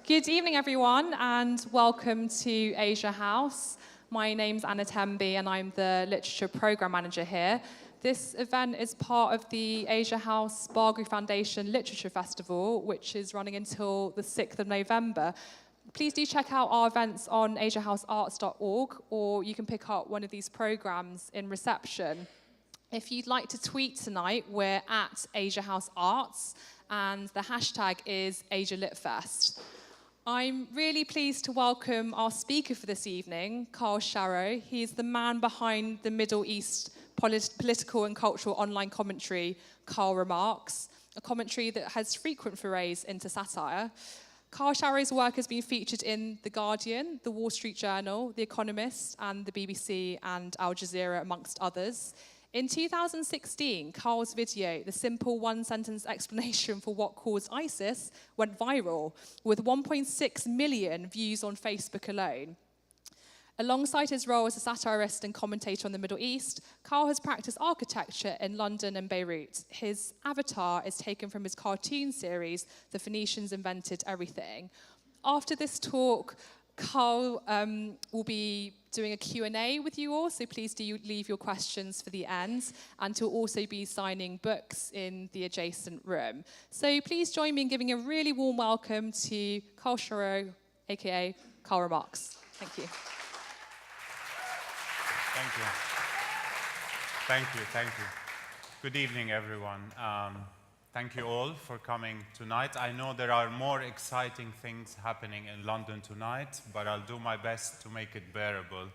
Good evening, everyone, and welcome to Asia House. My name's Anna Temby, and I'm the Literature Programme Manager here. This event is part of the Asia House Bagri Foundation Literature Festival, which is running until the 6th of November. Please do check out our events on asiahousearts.org, or you can pick up one of these programmes in reception. If you'd like to tweet tonight, we're at Asia House Arts, and the hashtag is AsiaLitFest. I'm really pleased to welcome our speaker for this evening, Karl. He's the man behind the Middle East political and cultural online commentary, reMarks, a commentary that has frequent forays into satire. Karl's work has been featured in The Guardian, The Wall Street Journal, The Economist, and the BBC and Al Jazeera, amongst others. In 2016, Karl's video, the simple one-sentence explanation for what caused ISIS, went viral, with 1.6 million views on Facebook alone. Alongside his role as a satirist and commentator on the Middle East, Karl has practiced architecture in London and Beirut. His avatar is taken from his cartoon series, The Phoenicians Invented Everything. After this talk, Karl will be doing a Q&A with you all, so please do leave your questions for the end, and he'll also be signing books in the adjacent room. So please join me in giving a really warm welcome to Karl, aka Karl reMarks. Thank you. Thank you. Good evening, everyone. Thank you all for coming tonight. I know there are more exciting things happening in London tonight, but I'll do my best to make it bearable.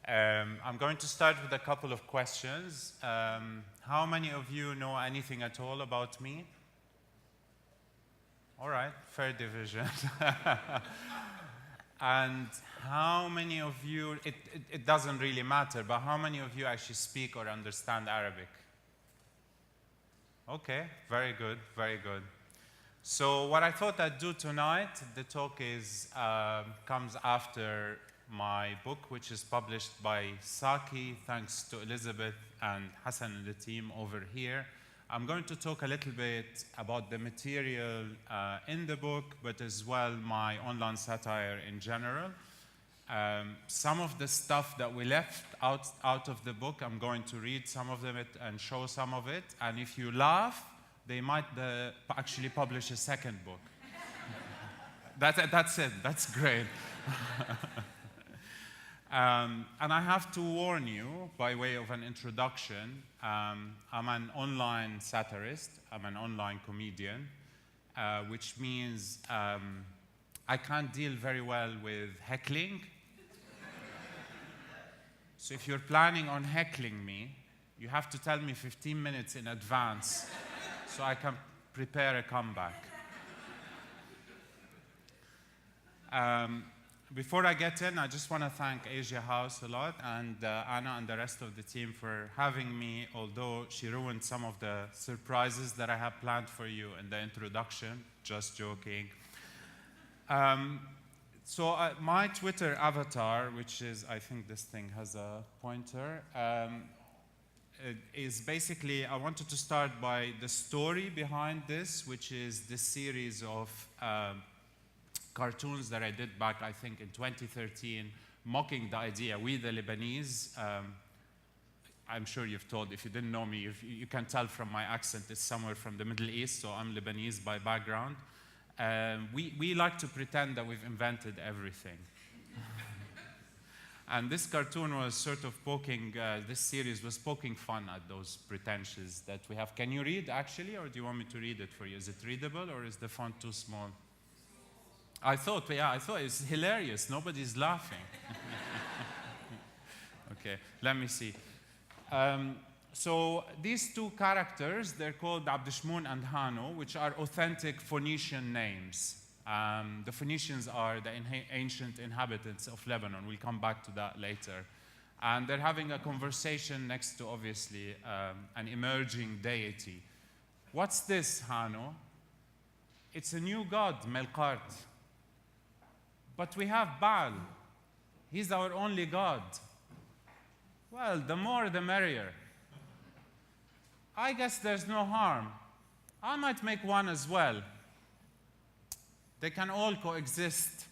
I'm going to start with a couple of questions. How many of you know anything at all about me? All right, fair division. And how many of you, it doesn't really matter, but how many of you actually speak or understand Arabic? Okay, very good, very good. So what I thought I'd do tonight, the talk comes after my book, which is published by Saki, thanks to Elizabeth and Hassan and the team over here. I'm going to talk a little bit about the material in the book, but as well my online satire in general. Some of the stuff that we left out of the book, I'm going to read some of them and show some of it. And if you laugh, they might actually publish a second book. That's it. That's great. And I have to warn you, by way of an introduction, I'm an online satirist. I'm an online comedian, which means I can't deal very well with heckling. So if you're planning on heckling me, you have to tell me 15 minutes in advance so I can prepare a comeback. Before I get in, I just want to thank Asia House a lot and Anna and the rest of the team for having me, although she ruined some of the surprises that I have planned for you in the introduction. Just joking. So my Twitter avatar, which is, I think this thing has a pointer, is basically, I wanted to start by the story behind this, which is this series of cartoons that I did back, I think, in 2013, mocking the idea, we the Lebanese. I'm sure you've told, if you didn't know me, you can tell from my accent, it's somewhere from the Middle East, so I'm Lebanese by background. We like to pretend that we've invented everything. And this cartoon was sort of this series was poking fun at those pretensions that we have. Can you read, actually, or do you want me to read it for you? Is it readable, or is the font too small? I thought it's hilarious. Nobody's laughing. Okay, let me see. So these two characters, they're called Abdeshmoun and Hano, which are authentic Phoenician names. The Phoenicians are the ancient inhabitants of Lebanon. We'll come back to that later. And they're having a conversation next to, obviously, an emerging deity. What's this, Hano? It's a new god, Melqart. But we have Baal. He's our only god. Well, the more the merrier. I guess there's no harm. I might make one as well. They can all coexist.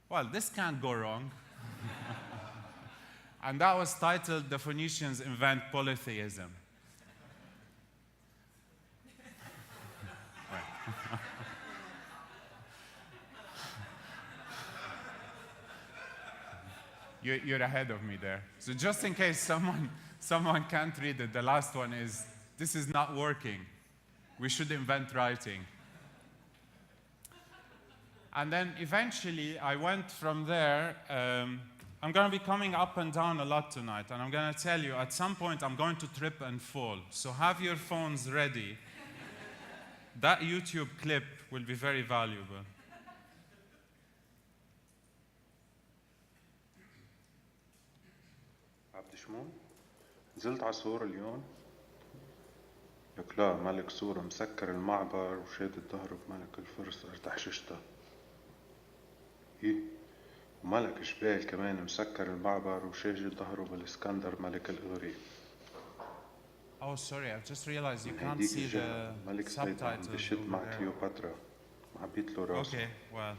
Well, this can't go wrong. And that was titled "The Phoenicians Invent Polytheism." You're ahead of me there. So just in case someone can't read it, the last one is, "This is not working. We should invent writing." And then eventually I went from there. I'm going to be coming up and down a lot tonight, and I'm going to tell you at some point I'm going to trip and fall. So have your phones ready. That YouTube clip will be very valuable. عبد شمون نزلت على صور اليوم. لك لا، ملك صورة مسكر المعبر وشاد الظهر بملك الفرس ارتحششتها. إيه؟ وملك جبال كمان مسكر المعبر وشاجد ظهره بالإسكندر ملك الإغريق. Oh, sorry, I've just realized you can't see the subtitles over مع there. كليوباترا معبيت له راسه. Okay, well,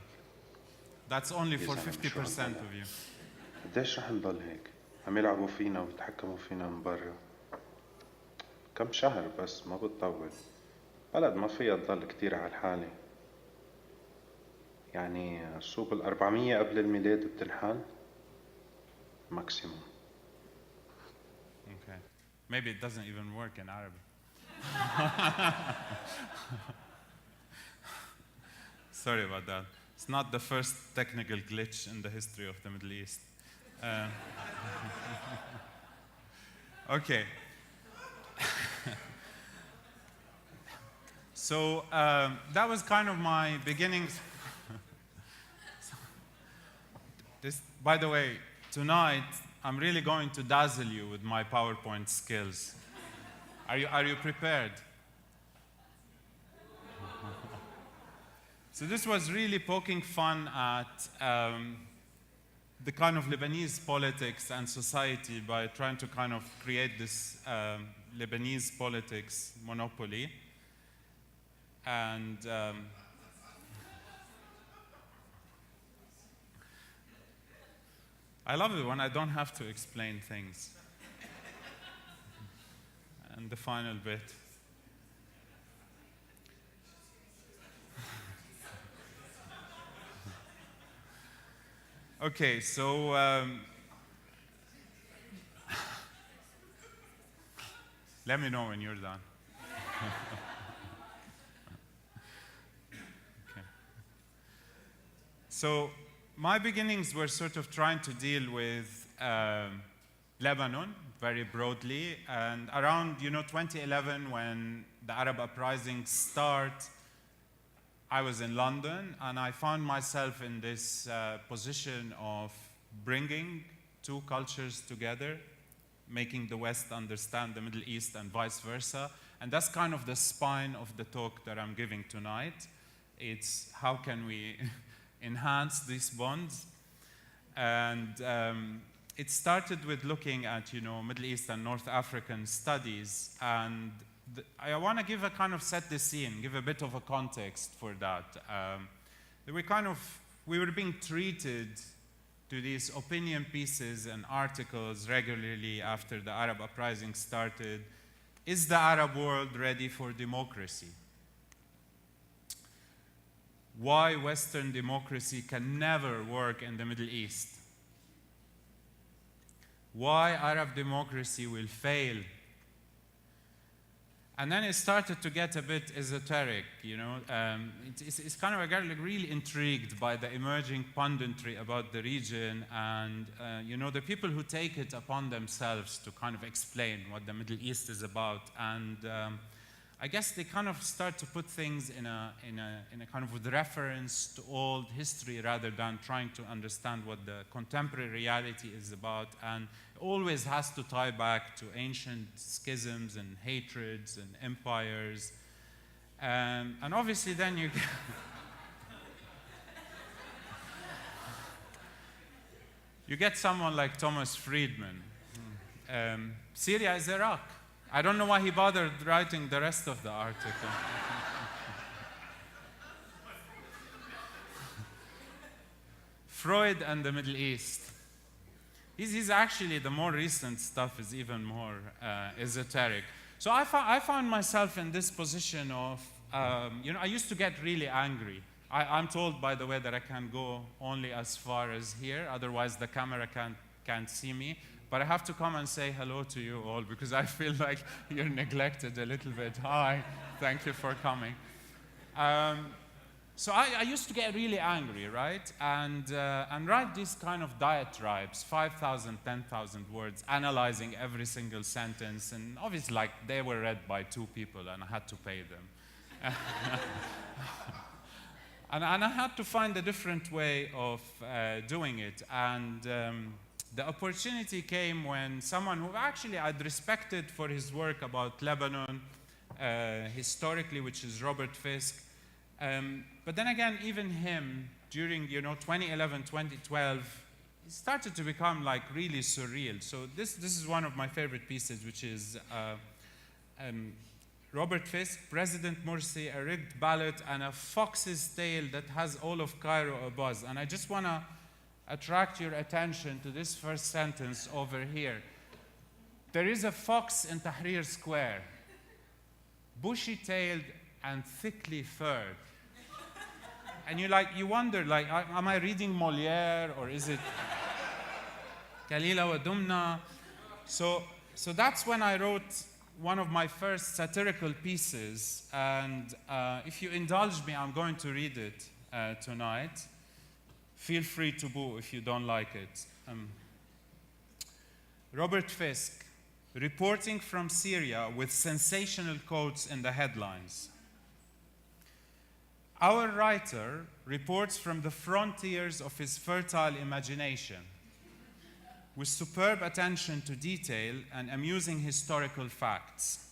that's only for 50% of you. قديش رح نضل هيك؟ عم يلعبوا فينا ويتحكموا فينا من برا. كم شهر بس، ما بتطول. بلد ما فيها تضل كتير على الحالة. يعني صوب 400 قبل الميلاد بتنحل ماكسيموم. Okay. Maybe it doesn't even work in Arabic. Sorry about that. It's not the first technical glitch in the history of the Middle East. Okay. So that was kind of my beginnings. By the way, tonight I'm really going to dazzle you with my PowerPoint skills. Are you prepared? So this was really poking fun at the kind of Lebanese politics and society by trying to kind of create this Lebanese politics monopoly. And I love it when I don't have to explain things. And the final bit. Okay, so let me know when you're done. Okay. So my beginnings were sort of trying to deal with Lebanon very broadly, and around 2011, when the Arab uprisings start, I was in London, and I found myself in this position of bringing two cultures together, making the West understand the Middle East and vice versa. And that's kind of the spine of the talk that I'm giving tonight. It's how can we enhance these bonds? And it started with looking at Middle East and North African studies, and I want to give a kind of set the scene, give a bit of a context for that. We were being treated to these opinion pieces and articles regularly after the Arab uprising started. Is the Arab world ready for democracy? Why Western democracy can never work in the Middle East? Why Arab democracy will fail? And then it started to get a bit esoteric, It's kind of, I got really intrigued by the emerging punditry about the region and, the people who take it upon themselves to kind of explain what the Middle East is about. And I guess they kind of start to put things in a kind of with reference to old history rather than trying to understand what the contemporary reality is about. And it always has to tie back to ancient schisms and hatreds and empires. And obviously then you get you get someone like Thomas Friedman. Syria is Iraq. I don't know why he bothered writing the rest of the article. Freud and the Middle East. He's actually, the more recent stuff is even more esoteric. So I found myself in this position of, I used to get really angry. I'm told, by the way, that I can go only as far as here, otherwise the camera can't see me. But I have to come and say hello to you all because I feel like you're neglected a little bit. Hi, thank you for coming. So I used to get really angry, right? And write these kind of diatribes, 5,000, 10,000 words, analyzing every single sentence. And obviously, like, they were read by 2 people, and I had to pay them. and I had to find a different way of doing it. And the opportunity came when someone who actually I'd respected for his work about Lebanon historically, which is Robert Fisk. But then again, even him, during 2011, 2012, it started to become like really surreal. So this is one of my favorite pieces, which is Robert Fisk, President Morsi, a rigged ballot, and a fox's tail that has all of Cairo abuzz. And I just want to attract your attention to this first sentence over here. There is a fox in Tahrir Square, bushy-tailed and thickly furred. And you wonder, like, am I reading Molière, or is it Kalila wa Dumna? So that's when I wrote one of my first satirical pieces, and if you indulge me, I'm going to read it tonight. Feel free to boo if you don't like it. Robert Fisk, reporting from Syria with sensational quotes in the headlines. Our writer reports from the frontiers of his fertile imagination, with superb attention to detail and amusing historical facts.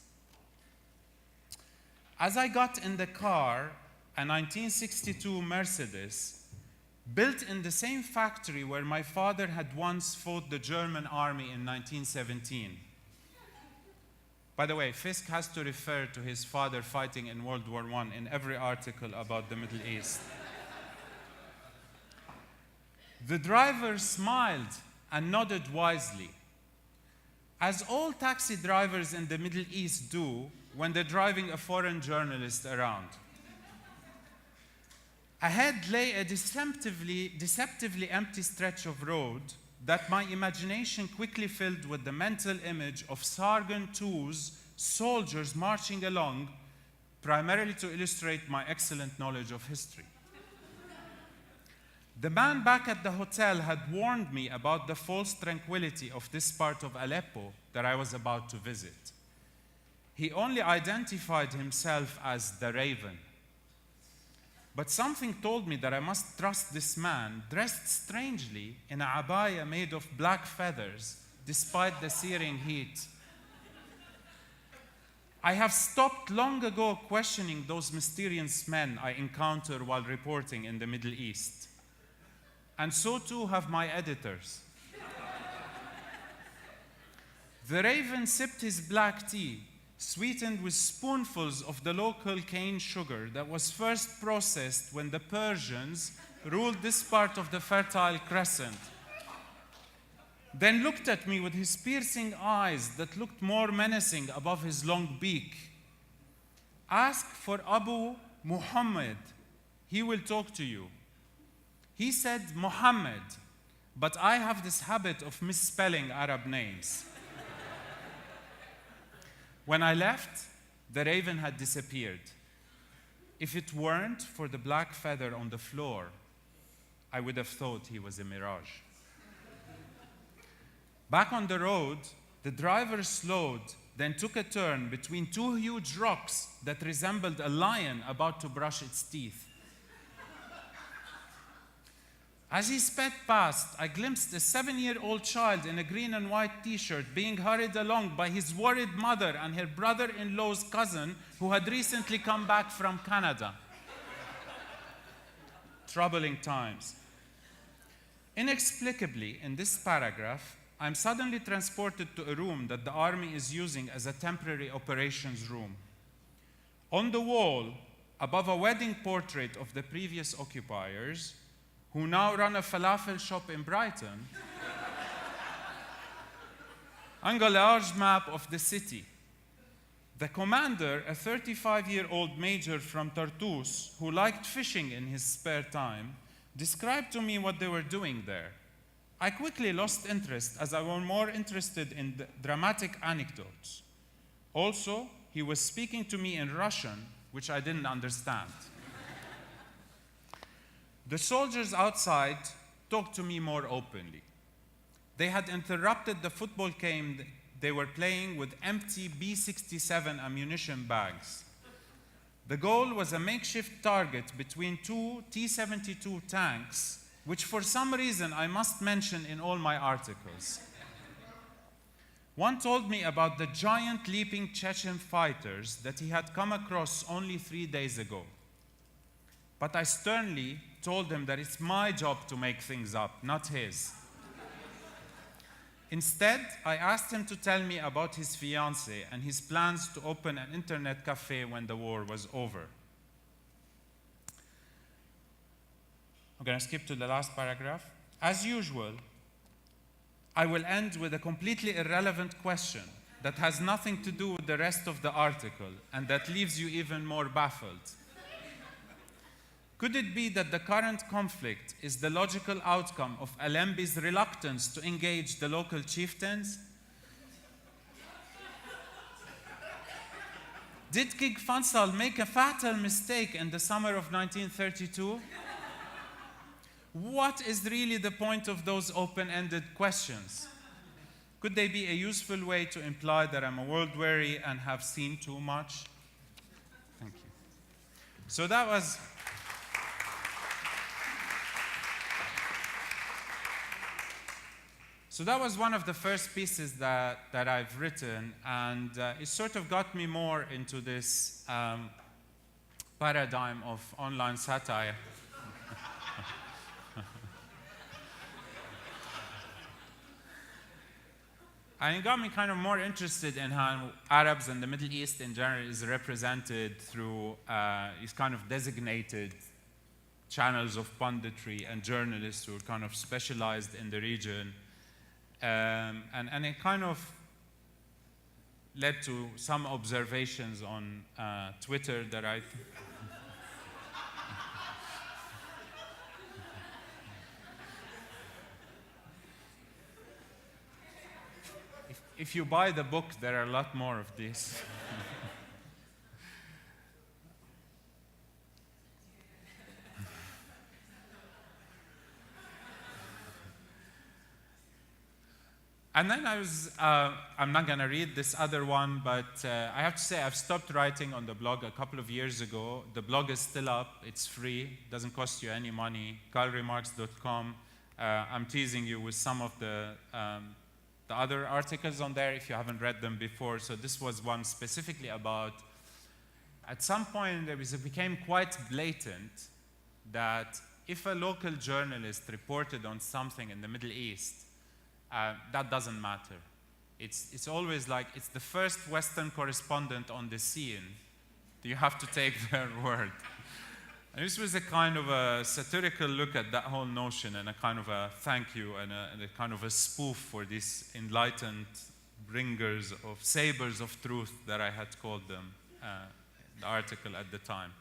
As I got in the car, a 1962 Mercedes, built in the same factory where my father had once fought the German army in 1917. By the way, Fisk has to refer to his father fighting in World War I in every article about the Middle East. The driver smiled and nodded wisely, as all taxi drivers in the Middle East do when they're driving a foreign journalist around. Ahead lay a deceptively empty stretch of road that my imagination quickly filled with the mental image of Sergeant II's soldiers marching along, primarily to illustrate my excellent knowledge of history. The man back at the hotel had warned me about the false tranquility of this part of Aleppo that I was about to visit. He only identified himself as the Raven. But something told me that I must trust this man, dressed strangely in a abaya made of black feathers, despite the searing heat. I have stopped long ago questioning those mysterious men I encounter while reporting in the Middle East. And so too have my editors. The Raven sipped his black tea, sweetened with spoonfuls of the local cane sugar that was first processed when the Persians ruled this part of the Fertile Crescent. Then looked at me with his piercing eyes that looked more menacing above his long beak. Ask for Abu Muhammad. He will talk to you. He said Muhammad, but I have this habit of misspelling Arab names. When I left, the Raven had disappeared. If it weren't for the black feather on the floor, I would have thought he was a mirage. Back on the road, the driver slowed, then took a turn between 2 huge rocks that resembled a lion about to brush its teeth. As he sped past, I glimpsed a 7-year-old child in a green and white t-shirt being hurried along by his worried mother and her brother-in-law's cousin who had recently come back from Canada. Troubling times. Inexplicably, in this paragraph, I'm suddenly transported to a room that the army is using as a temporary operations room. On the wall, above a wedding portrait of the previous occupiers, who now run a falafel shop in Brighton, hung a large map of the city. The commander, a 35-year-old major from Tartus who liked fishing in his spare time, described to me what they were doing there. I quickly lost interest as I was more interested in the dramatic anecdotes. Also, he was speaking to me in Russian, which I didn't understand. The soldiers outside talked to me more openly. They had interrupted the football game they were playing with empty B-67 ammunition bags. The goal was a makeshift target between two T-72 tanks, which for some reason I must mention in all my articles. One told me about the giant leaping Chechen fighters that he had come across only 3 days ago. But I sternly told him that it's my job to make things up, not his. Instead, I asked him to tell me about his fiancée and his plans to open an internet cafe when the war was over. I'm going to skip to the last paragraph. As usual, I will end with a completely irrelevant question that has nothing to do with the rest of the article and that leaves you even more baffled. Could it be that the current conflict is the logical outcome of Alembi's reluctance to engage the local chieftains? Did King Faisal make a fatal mistake in the summer of 1932? What is really the point of those open-ended questions? Could they be a useful way to imply that I'm a world-weary and have seen too much? Thank you. So that was one of the first pieces that I've written, and it sort of got me more into this paradigm of online satire. And it got me kind of more interested in how Arabs and the Middle East in general is represented through these kind of designated channels of punditry and journalists who are kind of specialized in the region. And it kind of led to some observations on Twitter that I if you buy the book, there are a lot more of these. And then I'm not going to read this other one, but I have to say I've stopped writing on the blog a couple of years ago. The blog is still up. It's free. It doesn't cost you any money. KarlReMarks.com. I'm teasing you with some of the other articles on there if you haven't read them before. So this was one specifically about, at some point it became quite blatant that if a local journalist reported on something in the Middle East, that doesn't matter. It's always like it's the first Western correspondent on the scene. You have to take their word. And this was a kind of a satirical look at that whole notion and a kind of a thank you and a kind of a spoof for these enlightened bringers of sabers of truth that I had called them, the article at the time.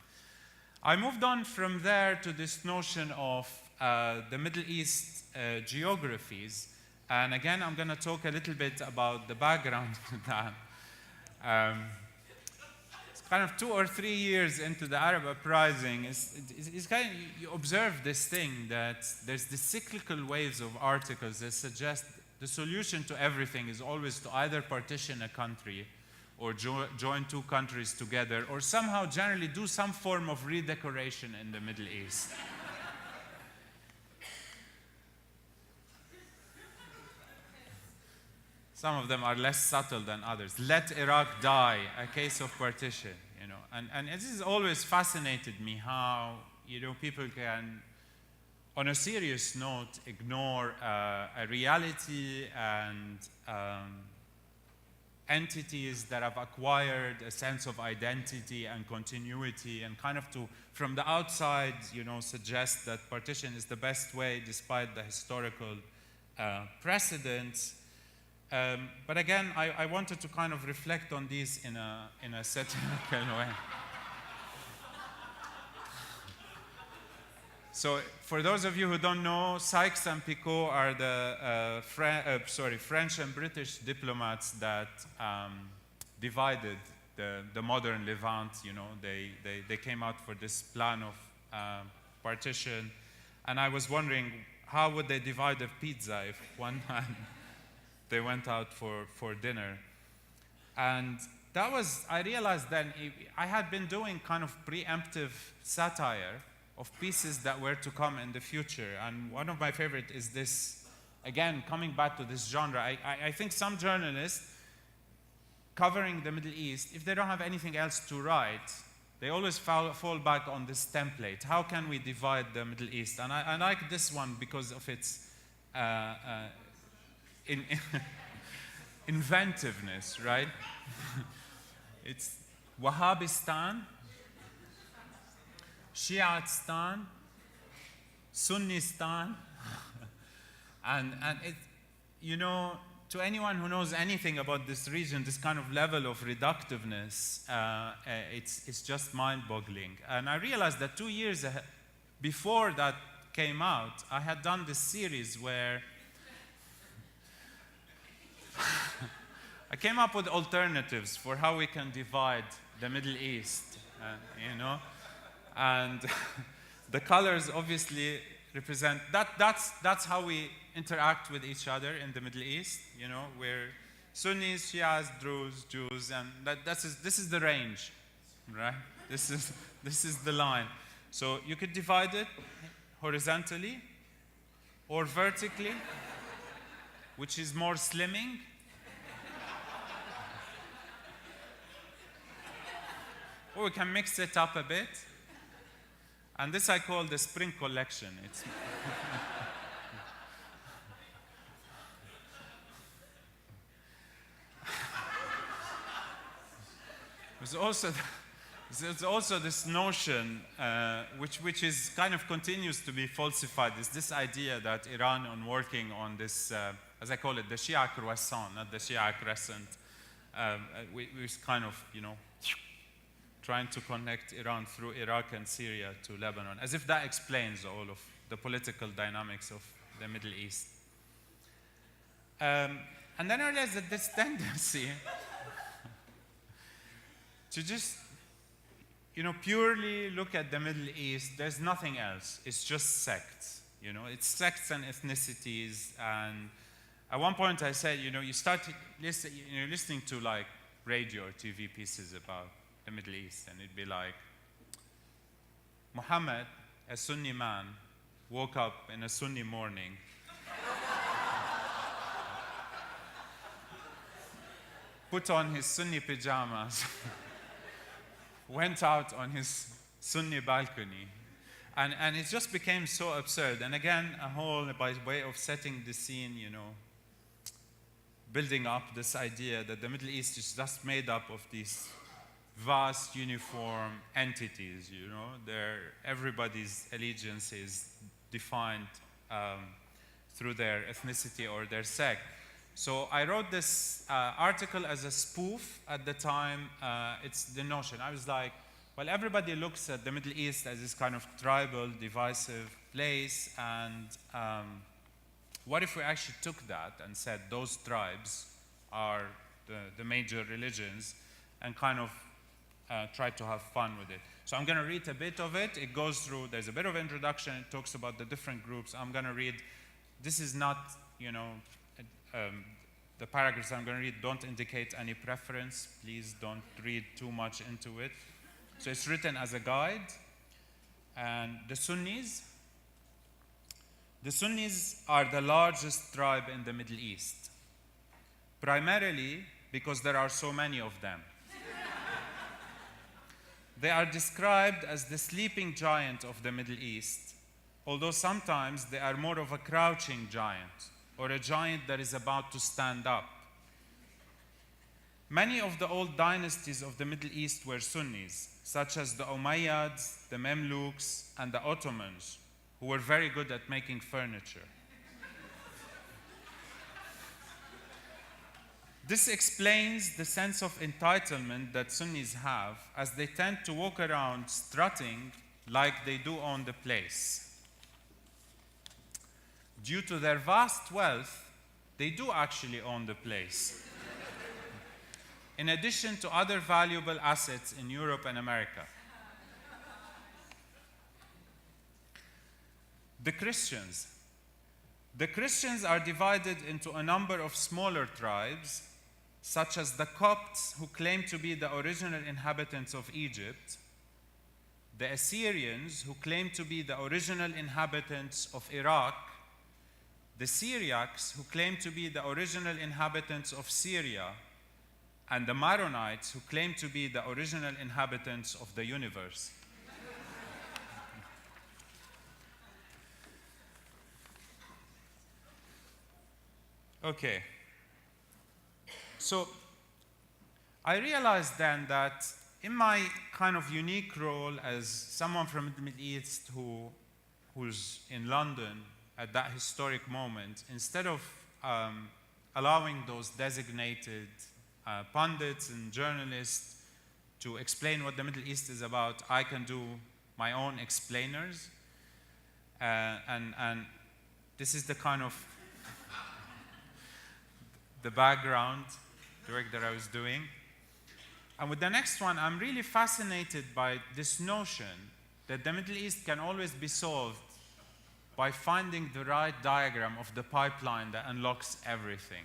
I moved on from there to this notion of the Middle East geographies. And again, I'm going to talk a little bit about the background to that. It's kind of 2 or 3 years into the Arab uprising. It's kind of, you observe this thing that there's the cyclical waves of articles that suggest the solution to everything is always to either partition a country or join 2 countries together or somehow generally do some form of redecoration in the Middle East. Some of them are less subtle than others. Let Iraq die, a case of partition, you know. And this has always fascinated me how, you know, people can, on a serious note, ignore a reality and entities that have acquired a sense of identity and continuity, and kind of to, from the outside, suggest that partition is the best way despite the historical precedents. But again, I wanted to kind of reflect on these in a satirical way. So, for those of you who don't know, Sykes and Picot are the French and British diplomats that divided the modern Levant. They came out for this plan of partition, and I was wondering, how would they divide a pizza if one time they went out for dinner? And that was, I realized then, I had been doing kind of preemptive satire of pieces that were to come in the future. And one of my favorite is this, again, coming back to this genre. I think some journalists covering the Middle East, if they don't have anything else to write, they always fall back on this template. How can we divide the Middle East? And I like this one because of its inventiveness, right? It's Wahhabistan, Shi'atistan, Sunnistan, and it, to anyone who knows anything about this region, this kind of level of reductiveness, it's just mind-boggling. And I realized that 2 years before that came out, I had done this series where I came up with alternatives for how we can divide the Middle East, and the colors obviously represent that's how we interact with each other in the Middle East. We're Sunnis, Shias, Druze, Jews, and this is the range, right? This is the line. So you could divide it horizontally or vertically, which is more slimming. Or we can mix it up a bit. And this I call the spring collection. There's also this notion, which is kind of continues to be falsified, is this idea that Iran, on working on this, as I call it, the Shia croissant, not the Shia crescent, we're kind of, trying to connect Iran through Iraq and Syria to Lebanon, as if that explains all of the political dynamics of the Middle East. And then I realized that this tendency to just, purely look at the Middle East, there's nothing else. It's just sects, It's sects and ethnicities. And at one point I said, you start listening to like radio or TV pieces about the Middle East, and it'd be like, Muhammad, a Sunni man, woke up in a Sunni morning, put on his Sunni pajamas, went out on his Sunni balcony, and it just became so absurd. And again, a whole, by way of setting the scene, building up this idea that the Middle East is just made up of these vast, uniform entities, everybody's allegiance is defined through their ethnicity or their sect. So I wrote this article as a spoof at the time. It's the notion. I was like, well, everybody looks at the Middle East as this kind of tribal, divisive place, and what if we actually took that and said those tribes are the major religions, and kind of try to have fun with it. So I'm going to read a bit of it. It goes through, there's a bit of introduction. It talks about the different groups. I'm going to read, this is not, the paragraphs I'm going to read don't indicate any preference. Please don't read too much into it. So it's written as a guide. And the Sunnis are the largest tribe in the Middle East, primarily because there are so many of them. They are described as the sleeping giant of the Middle East, although sometimes they are more of a crouching giant, or a giant that is about to stand up. Many of the old dynasties of the Middle East were Sunnis, such as the Umayyads, the Mamluks, and the Ottomans, who were very good at making furniture. This explains the sense of entitlement that Sunnis have, as they tend to walk around strutting like they do own the place. Due to their vast wealth, they do actually own the place, in addition to other valuable assets in Europe and America. The Christians. The Christians are divided into a number of smaller tribes, such as the Copts, who claim to be the original inhabitants of Egypt, the Assyrians, who claim to be the original inhabitants of Iraq, the Syriacs, who claim to be the original inhabitants of Syria, and the Maronites, who claim to be the original inhabitants of the universe. Okay. So I realized then that in my kind of unique role as someone from the Middle East who's in London at that historic moment, instead of allowing those designated pundits and journalists to explain what the Middle East is about, I can do my own explainers. And this is the kind of the background work that I was doing. And with the next one, I'm really fascinated by this notion that the Middle East can always be solved by finding the right diagram of the pipeline that unlocks everything.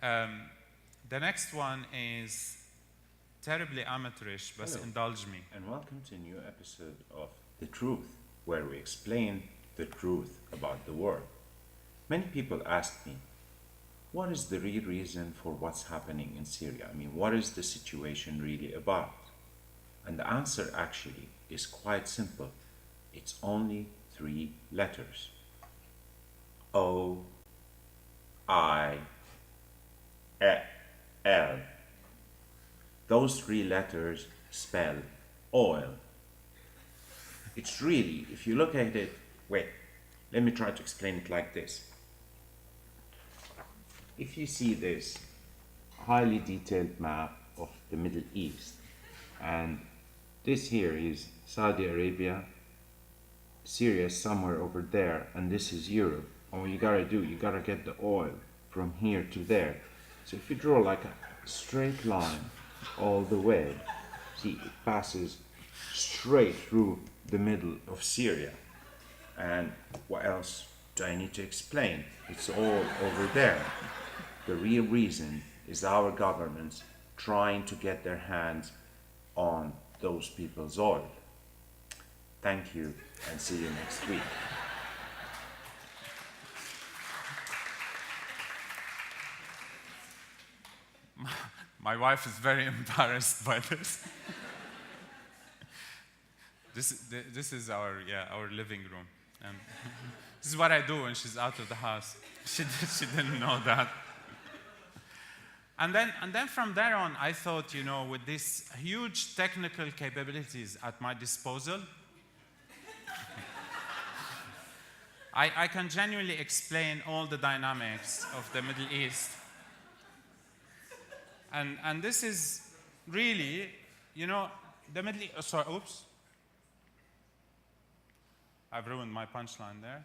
The next one is terribly amateurish, but indulge me. And welcome to a new episode of The Truth, where we explain the truth about the world. Many people ask me, what is the real reason for what's happening in Syria? I mean, what is the situation really about? And the answer actually is quite simple. It's only 3 letters. O, I, L. Those 3 letters spell oil. It's really, if you look at it, wait, let me try to explain it like this. If you see this highly detailed map of the Middle East, and this here is Saudi Arabia, Syria is somewhere over there, and this is Europe. And what you gotta do, you gotta get the oil from here to there. So if you draw like a straight line all the way, see, it passes straight through the middle of Syria. And what else do I need to explain? It's all over there. The real reason is our governments trying to get their hands on those people's oil. Thank you, and see you next week. My wife is very embarrassed by this. This is our living room. And this is what I do when she's out of the house. She didn't know that. And then from there on, I thought, you know, with these huge technical capabilities at my disposal, I can genuinely explain all the dynamics of the Middle East. And this is really, you know, the Middle East, sorry, oops. I've ruined my punchline there,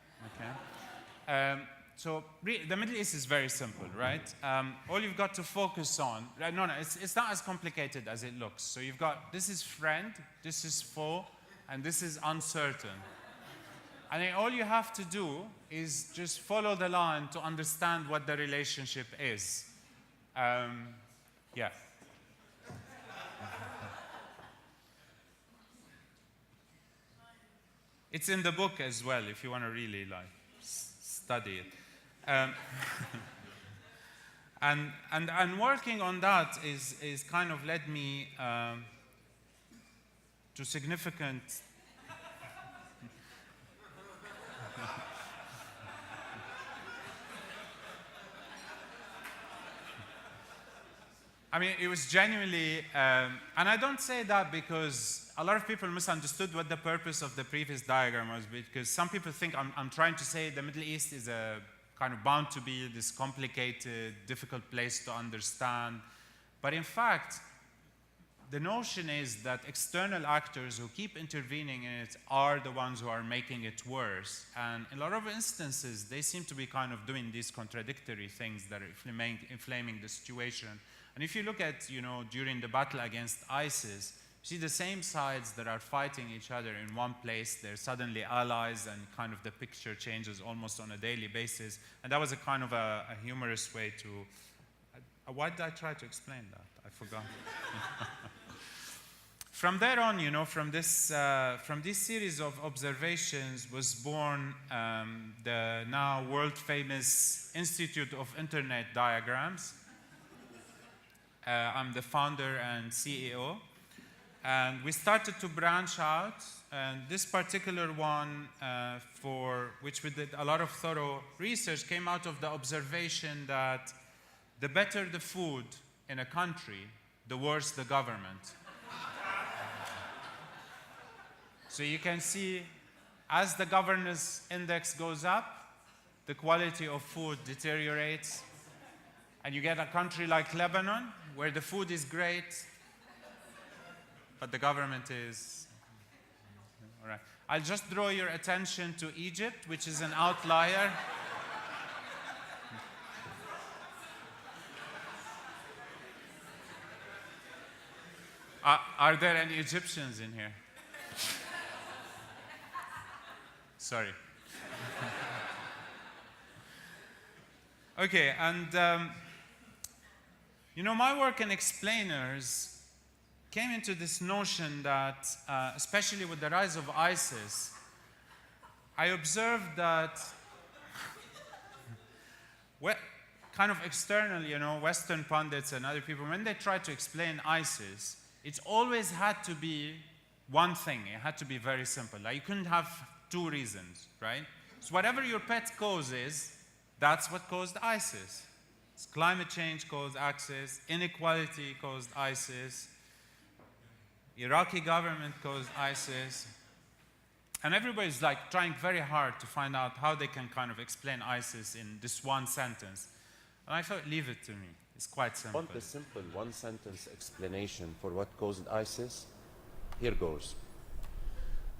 okay. So the Middle East is very simple, right? All you've got to focus on, no, it's not as complicated as it looks. So you've got, this is friend, this is foe, and this is uncertain. And then all you have to do is just follow the line to understand what the relationship is. Yeah. It's in the book as well, if you want to really like study it. And working on that is kind of led me to significant I mean, it was genuinely, and I don't say that because a lot of people misunderstood what the purpose of the previous diagram was, because some people think I'm trying to say the Middle East is a kind of bound to be this complicated, difficult place to understand. But in fact, the notion is that external actors who keep intervening in it are the ones who are making it worse. And in a lot of instances, they seem to be kind of doing these contradictory things that are inflaming the situation. And if you look at, during the battle against ISIS, you see the same sides that are fighting each other in one place, they're suddenly allies, and kind of the picture changes almost on a daily basis. And that was a kind of a humorous way to... why did I try to explain that? I forgot. From there on, from this series of observations was born the now world-famous Institute of Internet Diagrams. I'm the founder and CEO. And we started to branch out. And this particular one, for which we did a lot of thorough research, came out of the observation that the better the food in a country, the worse the government. So you can see, as the governance index goes up, the quality of food deteriorates. And you get a country like Lebanon, where the food is great, but the government is... All right. I'll just draw your attention to Egypt, which is an outlier. Are there any Egyptians in here? Sorry. Okay, and my work in explainers came into this notion that, especially with the rise of ISIS, I observed that kind of external, Western pundits and other people, when they try to explain ISIS, it's always had to be one thing. It had to be very simple. Like, you couldn't have two reasons, right? So whatever your pet cause is, that's what caused ISIS. It's climate change caused ISIS, inequality caused ISIS, Iraqi government caused ISIS. And everybody's like trying very hard to find out how they can kind of explain ISIS in this one sentence. And I thought, leave it to me. It's quite simple. Want a simple one-sentence explanation for what caused ISIS? Here goes.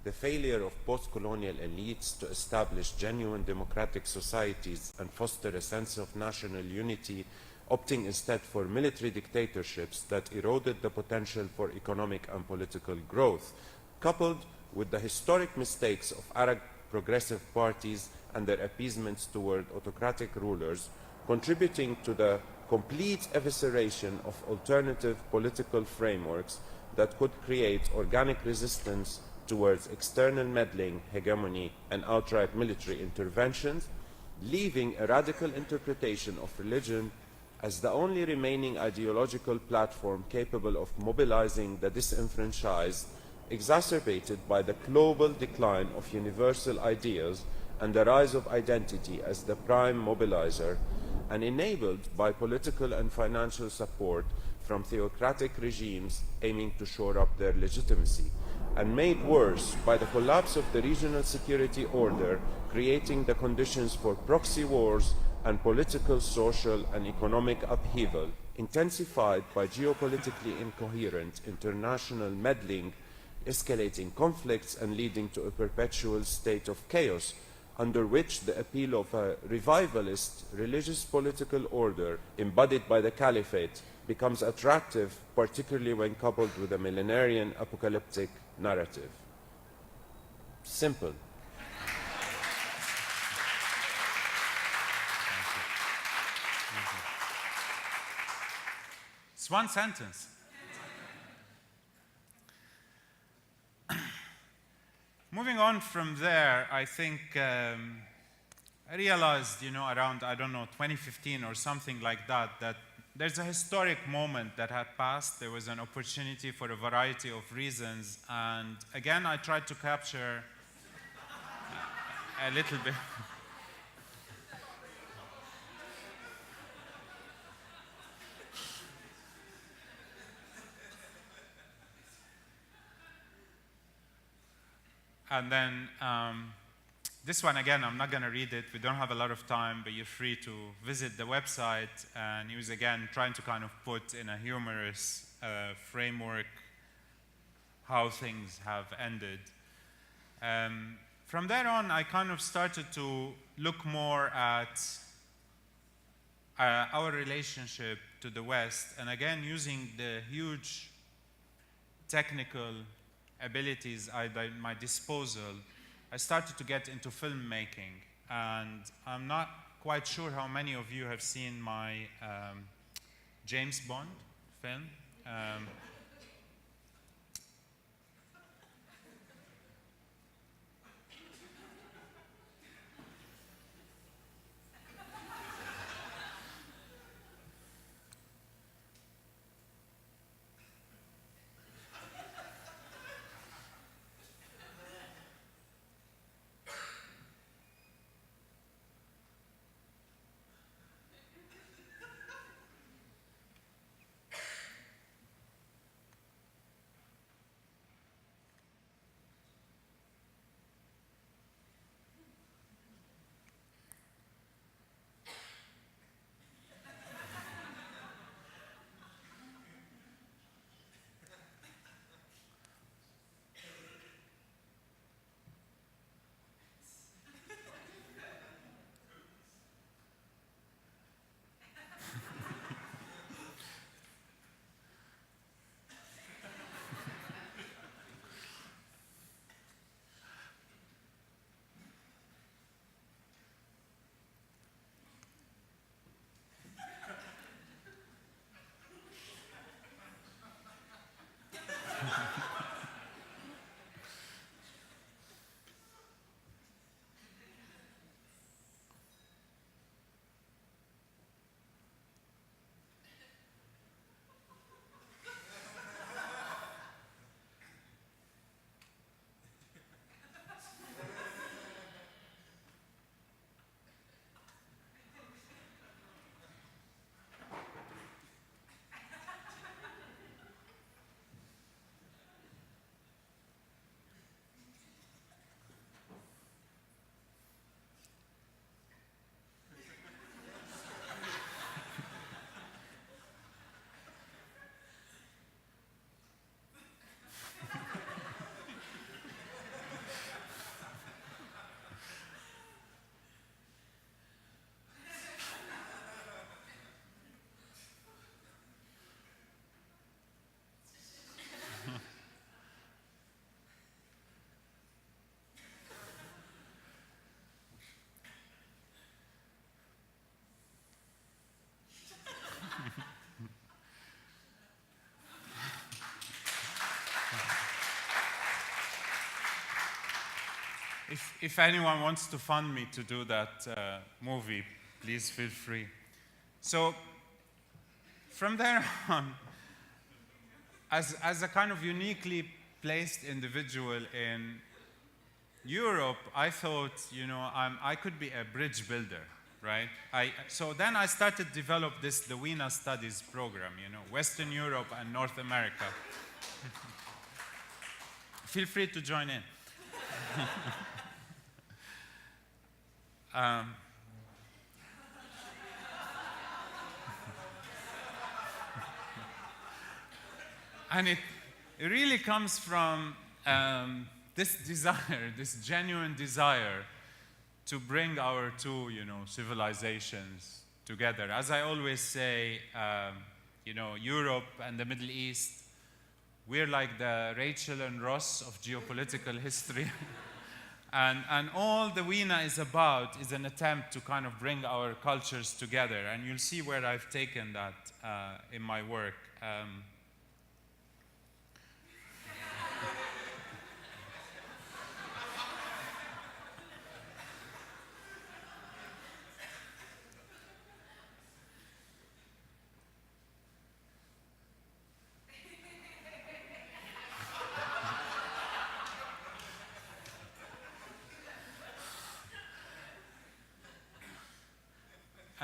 The failure of post-colonial elites to establish genuine democratic societies and foster a sense of national unity, opting instead for military dictatorships that eroded the potential for economic and political growth, coupled with the historic mistakes of Arab progressive parties and their appeasements toward autocratic rulers, contributing to the complete evisceration of alternative political frameworks that could create organic resistance towards external meddling, hegemony, and outright military interventions, leaving a radical interpretation of religion as the only remaining ideological platform capable of mobilizing the disenfranchised, exacerbated by the global decline of universal ideas and the rise of identity as the prime mobilizer, and enabled by political and financial support from theocratic regimes aiming to shore up their legitimacy, and made worse by the collapse of the regional security order, creating the conditions for proxy wars and political, social, and economic upheaval, intensified by geopolitically incoherent international meddling, escalating conflicts, and leading to a perpetual state of chaos, under which the appeal of a revivalist religious political order embodied by the caliphate becomes attractive, particularly when coupled with a millenarian apocalyptic narrative. Simple. It's one sentence. Moving on from there, I think I realized, around, 2015 or something like that, that there's a historic moment that had passed. There was an opportunity for a variety of reasons. And again, I tried to capture a little bit. And then this one, again, I'm not going to read it. We don't have a lot of time, but you're free to visit the website. And he was, again, trying to kind of put in a humorous framework how things have ended. From there on, I kind of started to look more at our relationship to the West, and again, using the huge technical abilities at my disposal, I started to get into filmmaking. And I'm not quite sure how many of you have seen my James Bond film. If anyone wants to fund me to do that movie, please feel free. So from there on, as a kind of uniquely placed individual in Europe, I thought, I could be a bridge builder, right? So then I started to develop the WINA Studies program, Western Europe and North America. Feel free to join in. And it really comes from this desire, this genuine desire to bring our two, civilizations together. As I always say, Europe and the Middle East, we're like the Rachel and Ross of geopolitical history. And all the WINA is about is an attempt to kind of bring our cultures together. And you'll see where I've taken that in my work.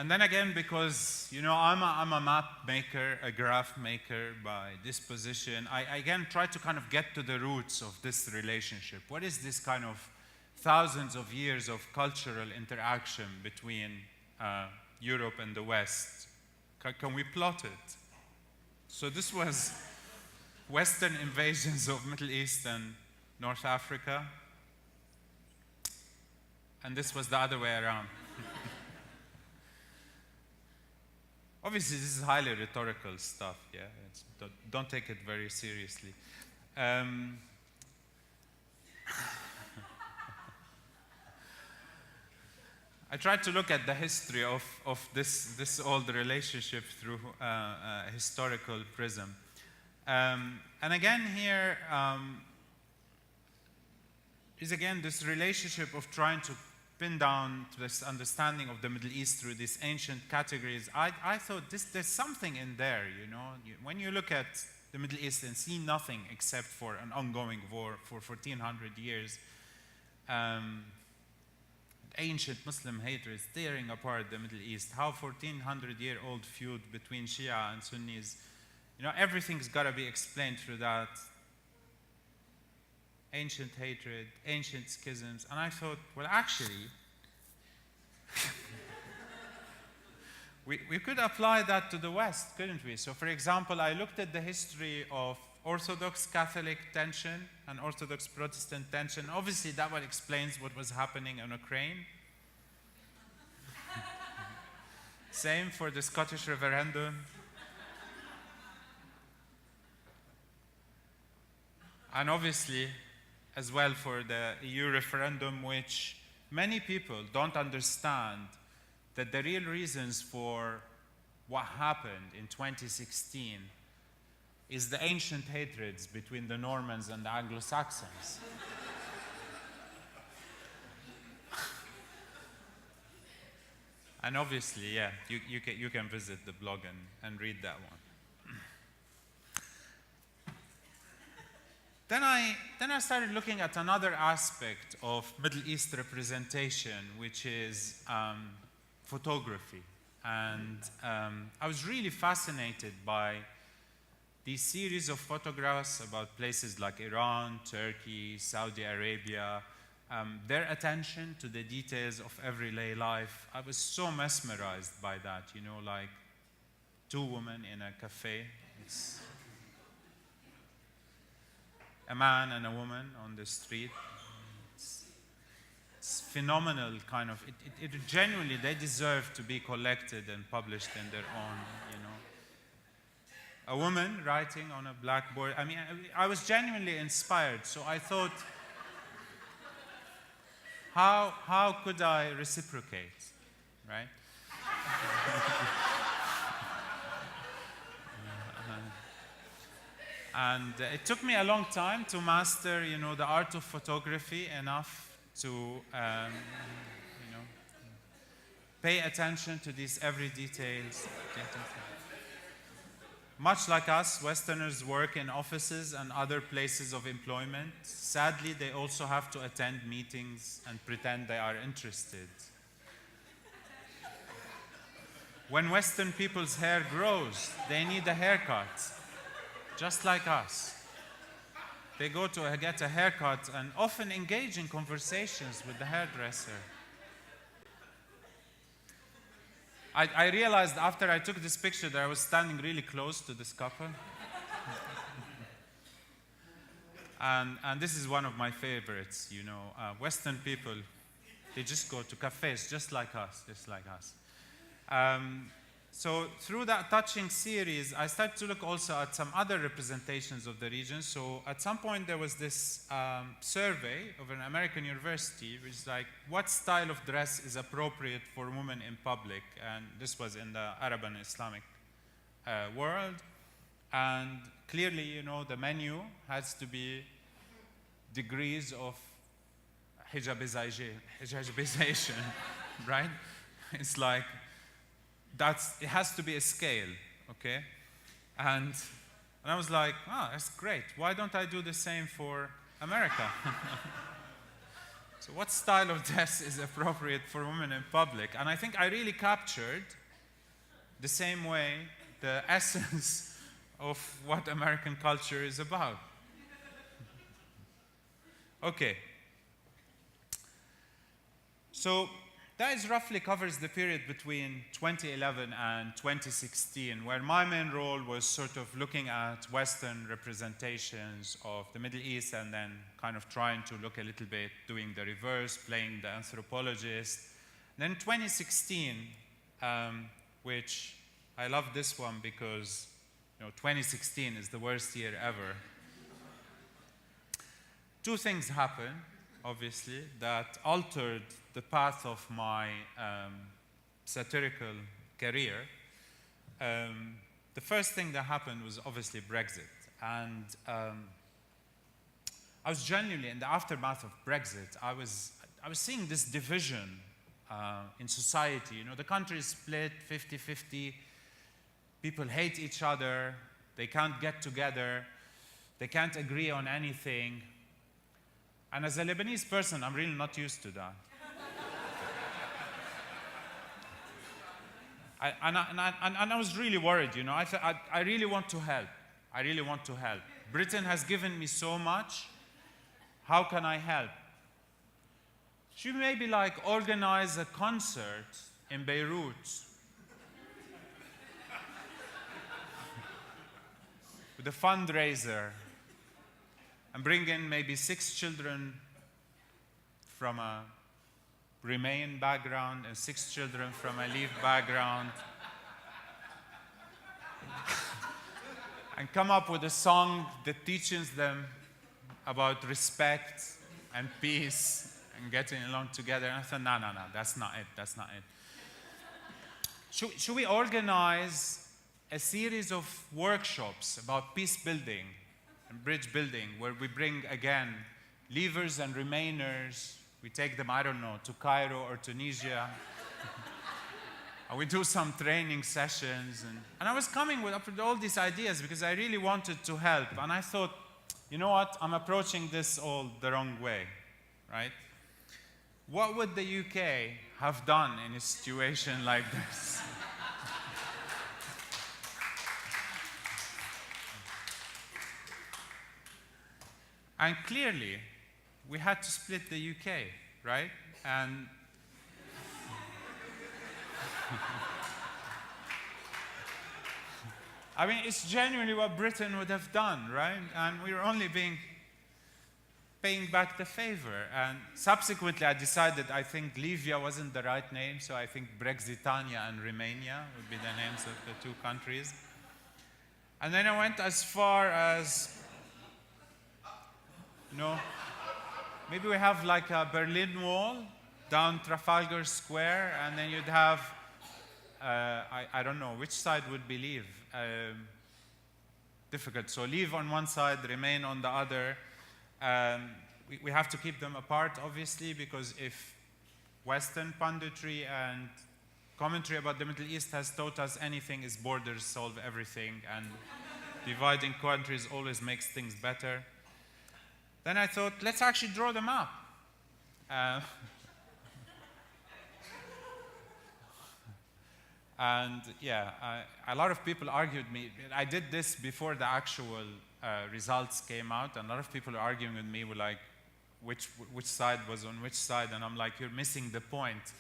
And then again, because I'm a map maker, a graph maker by disposition, I again try to kind of get to the roots of this relationship. What is this kind of thousands of years of cultural interaction between Europe and the West? Can we plot it? So this was Western invasions of Middle East and North Africa, and this was the other way around. Obviously, this is highly rhetorical stuff, yeah? Don't take it very seriously. I tried to look at the history of this old relationship through a historical prism. And again here is again this relationship of trying to pin down to this understanding of the Middle East through these ancient categories. I thought there's something in there, when you look at the Middle East and see nothing except for an ongoing war for 1400 years, ancient Muslim hatred tearing apart the Middle East, how 1400-year-old feud between Shia and Sunnis, everything's got to be explained through that ancient hatred, ancient schisms. And I thought, well, actually, we could apply that to the West, couldn't we? So, for example, I looked at the history of Orthodox Catholic tension and Orthodox Protestant tension. Obviously, that one explains what was happening in Ukraine. Same for the Scottish referendum. And obviously, as well for the EU referendum, which many people don't understand that the real reasons for what happened in 2016 is the ancient hatreds between the Normans and the Anglo-Saxons. And obviously, yeah, you can visit the blog and read that one. Then I started looking at another aspect of Middle East representation, which is photography. And I was really fascinated by these series of photographs about places like Iran, Turkey, Saudi Arabia, their attention to the details of everyday life. I was so mesmerized by that, like two women in a cafe. It's a man and a woman on the street. It's phenomenal, kind of. It genuinely, they deserve to be collected and published in their own, A woman writing on a blackboard. I mean, I was genuinely inspired. So I thought, how could I reciprocate, right? And it took me a long time to master, the art of photography enough to, pay attention to these every details. Much like us, Westerners work in offices and other places of employment. Sadly, they also have to attend meetings and pretend they are interested. When Western people's hair grows, they need a haircut. Just like us. They go to get a haircut and often engage in conversations with the hairdresser. I realized after I took this picture that I was standing really close to this couple. And this is one of my favorites, Western people, they just go to cafes just like us. So through that touching series, I started to look also at some other representations of the region. So at some point there was this survey of an American university, which is like, what style of dress is appropriate for women in public? And this was in the Arab and Islamic world. And clearly, the menu has to be degrees of hijabization, right? It's like, it has to be a scale, okay? And I was like, that's great. Why don't I do the same for America? So what style of dress is appropriate for women in public? And I think I really captured the same way the essence of what American culture is about. Okay. So that roughly covers the period between 2011 and 2016, where my main role was sort of looking at Western representations of the Middle East and then kind of trying to look a little bit, doing the reverse, playing the anthropologist. Then 2016, which I love this one because 2016 is the worst year ever. Two things happened, obviously, that altered the path of my satirical career. The first thing that happened was obviously Brexit. And I was genuinely, in the aftermath of Brexit, I was seeing this division in society. The country is split 50-50. People hate each other. They can't get together. They can't agree on anything. And as a Lebanese person, I'm really not used to that. And I was really worried, I really want to help. I really want to help. Britain has given me so much. How can I help? Should we maybe organize a concert in Beirut with a fundraiser and bring in maybe 6 children from a Remain background and 6 children from a Leave background and come up with a song that teaches them about respect and peace and getting along together. And I thought, no, that's not it. Should we organize a series of workshops about peace building and bridge building where we bring, again, Leavers and Remainers. We take them, I don't know, to Cairo or Tunisia. And we do some training sessions. And I was coming up with all these ideas because I really wanted to help. And I thought, you know what? I'm approaching this all the wrong way, right? What would the UK have done in a situation like this? And clearly, we had to split the UK, right? And I mean, it's genuinely what Britain would have done, right? And we were only paying back the favor. And subsequently, I decided I think Libya wasn't the right name, so I think Brexitania and Romania would be the names of the two countries. And then I went as far as, maybe we have like a Berlin Wall down Trafalgar Square, and then you'd have, I don't know, which side would be Leave? Difficult. So Leave on one side, Remain on the other. We have to keep them apart, obviously, because if Western punditry and commentary about the Middle East has taught us anything, is borders solve everything, and dividing countries always makes things better. Then I thought, let's actually draw them up. And yeah, a lot of people argued me. I did this before the actual results came out, and a lot of people are arguing with me, were like, which side was on which side, and I'm like, you're missing the point.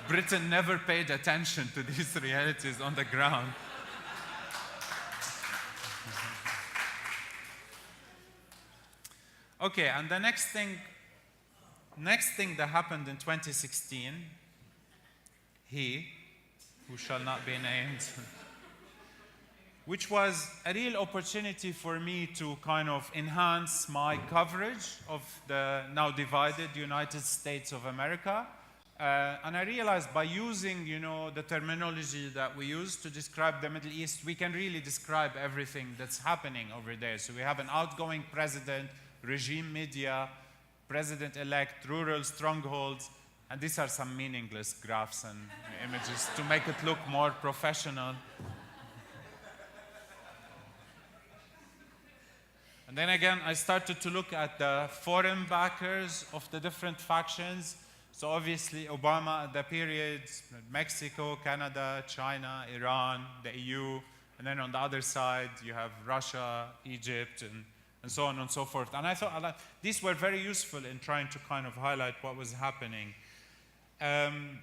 Britain never paid attention to these realities on the ground. Okay, and the next thing that happened in 2016, he, who shall not be named, which was a real opportunity for me to kind of enhance my coverage of the now divided United States of America. And I realized by using, the terminology that we use to describe the Middle East, we can really describe everything that's happening over there. So we have an outgoing president, regime media, president-elect, rural strongholds, and these are some meaningless graphs and images to make it look more professional. And then again, I started to look at the foreign backers of the different factions. So obviously, Obama at the period, Mexico, Canada, China, Iran, the EU, and then on the other side, you have Russia, Egypt, and so on and so forth. And I thought these were very useful in trying to kind of highlight what was happening. And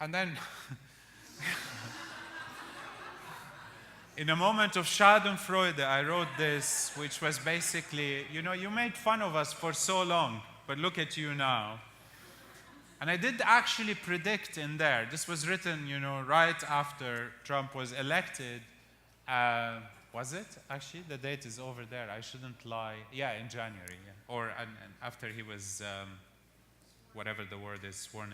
then, in a moment of Schadenfreude, I wrote this, which was basically, you know, you made fun of us for so long, but look at you now. And I did actually predict in there, this was written, you know, right after Trump was elected. Was it? Actually, the date is over there. I shouldn't lie. Yeah, in January, yeah. Or and after he was, whatever the word is, sworn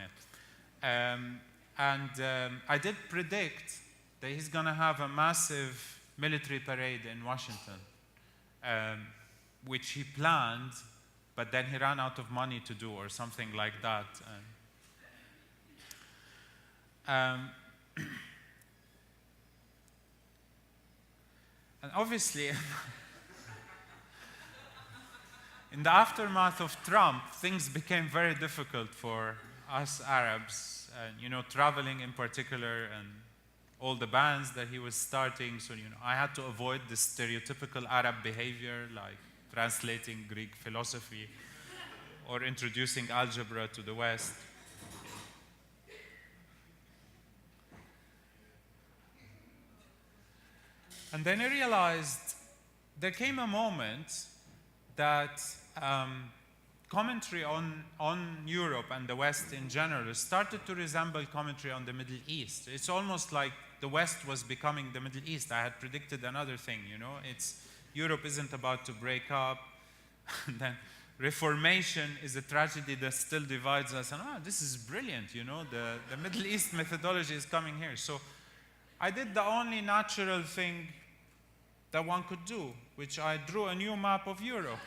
in. I did predict that he's going to have a massive military parade in Washington, which he planned, but then he ran out of money to do, or something like that. And obviously, in the aftermath of Trump, things became very difficult for us Arabs, you know, traveling in particular, and all the bans that he was starting. So, you know, I had to avoid the stereotypical Arab behavior, like translating Greek philosophy or introducing algebra to the West. And then I realized there came a moment that commentary on Europe and the West in general started to resemble commentary on the Middle East. It's almost like the West was becoming the Middle East. I had predicted another thing, you know. Europe isn't about to break up. And then Reformation is a tragedy that still divides us. And this is brilliant, you know. The Middle East methodology is coming here. So I did the only natural thing that one could do, which I drew a new map of Europe.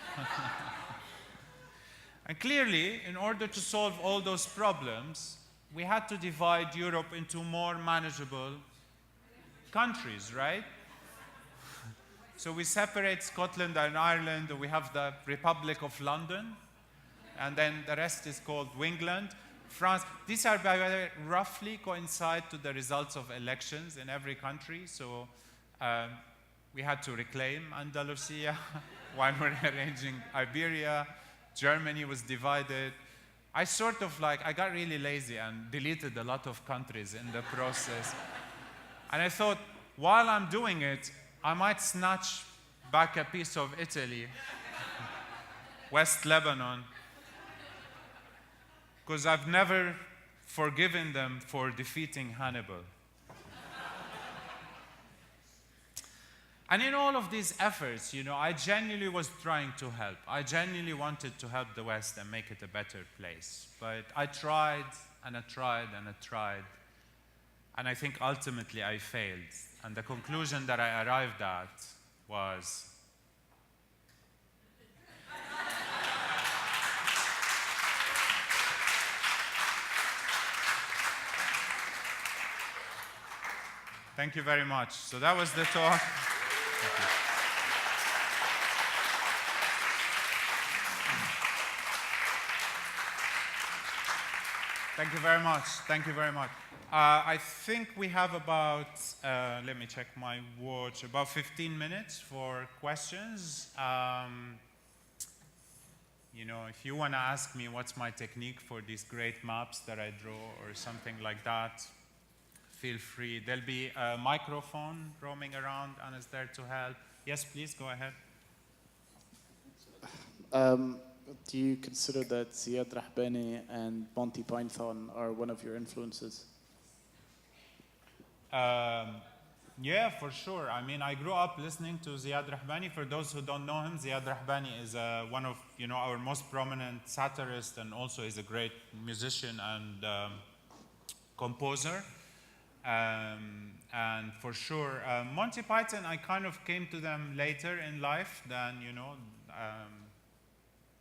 And clearly, in order to solve all those problems, we had to divide Europe into more manageable countries, right? So we separate Scotland and Ireland, and we have the Republic of London, and then the rest is called Wingland. France, these are, by the way, roughly coincide to the results of elections in every country. So we had to reclaim Andalusia while we're arranging Iberia. Germany was divided. I got really lazy and deleted a lot of countries in the process. And I thought, while I'm doing it, I might snatch back a piece of Italy, West Lebanon, because I've never forgiven them for defeating Hannibal. And in all of these efforts, you know, I genuinely was trying to help. I genuinely wanted to help the West and make it a better place. But I tried, and I tried, and I tried. And I think ultimately I failed. And the conclusion that I arrived at was, thank you very much. So that was the talk. Thank you very much. Thank you very much. I think we have about, let me check my watch, about 15 minutes for questions. You know, if you want to ask me what's my technique for these great maps that I draw or something like that, feel free. There'll be a microphone roaming around and is there to help. Yes, please, go ahead. Do you consider that Ziad Rahbani and Monty Python are one of your influences? Yeah, for sure. I mean, I grew up listening to Ziad Rahbani. For those who don't know him, Ziad Rahbani is one of, you know, our most prominent satirists, and also is a great musician and composer. And for sure, Monty Python, I kind of came to them later in life than, you know,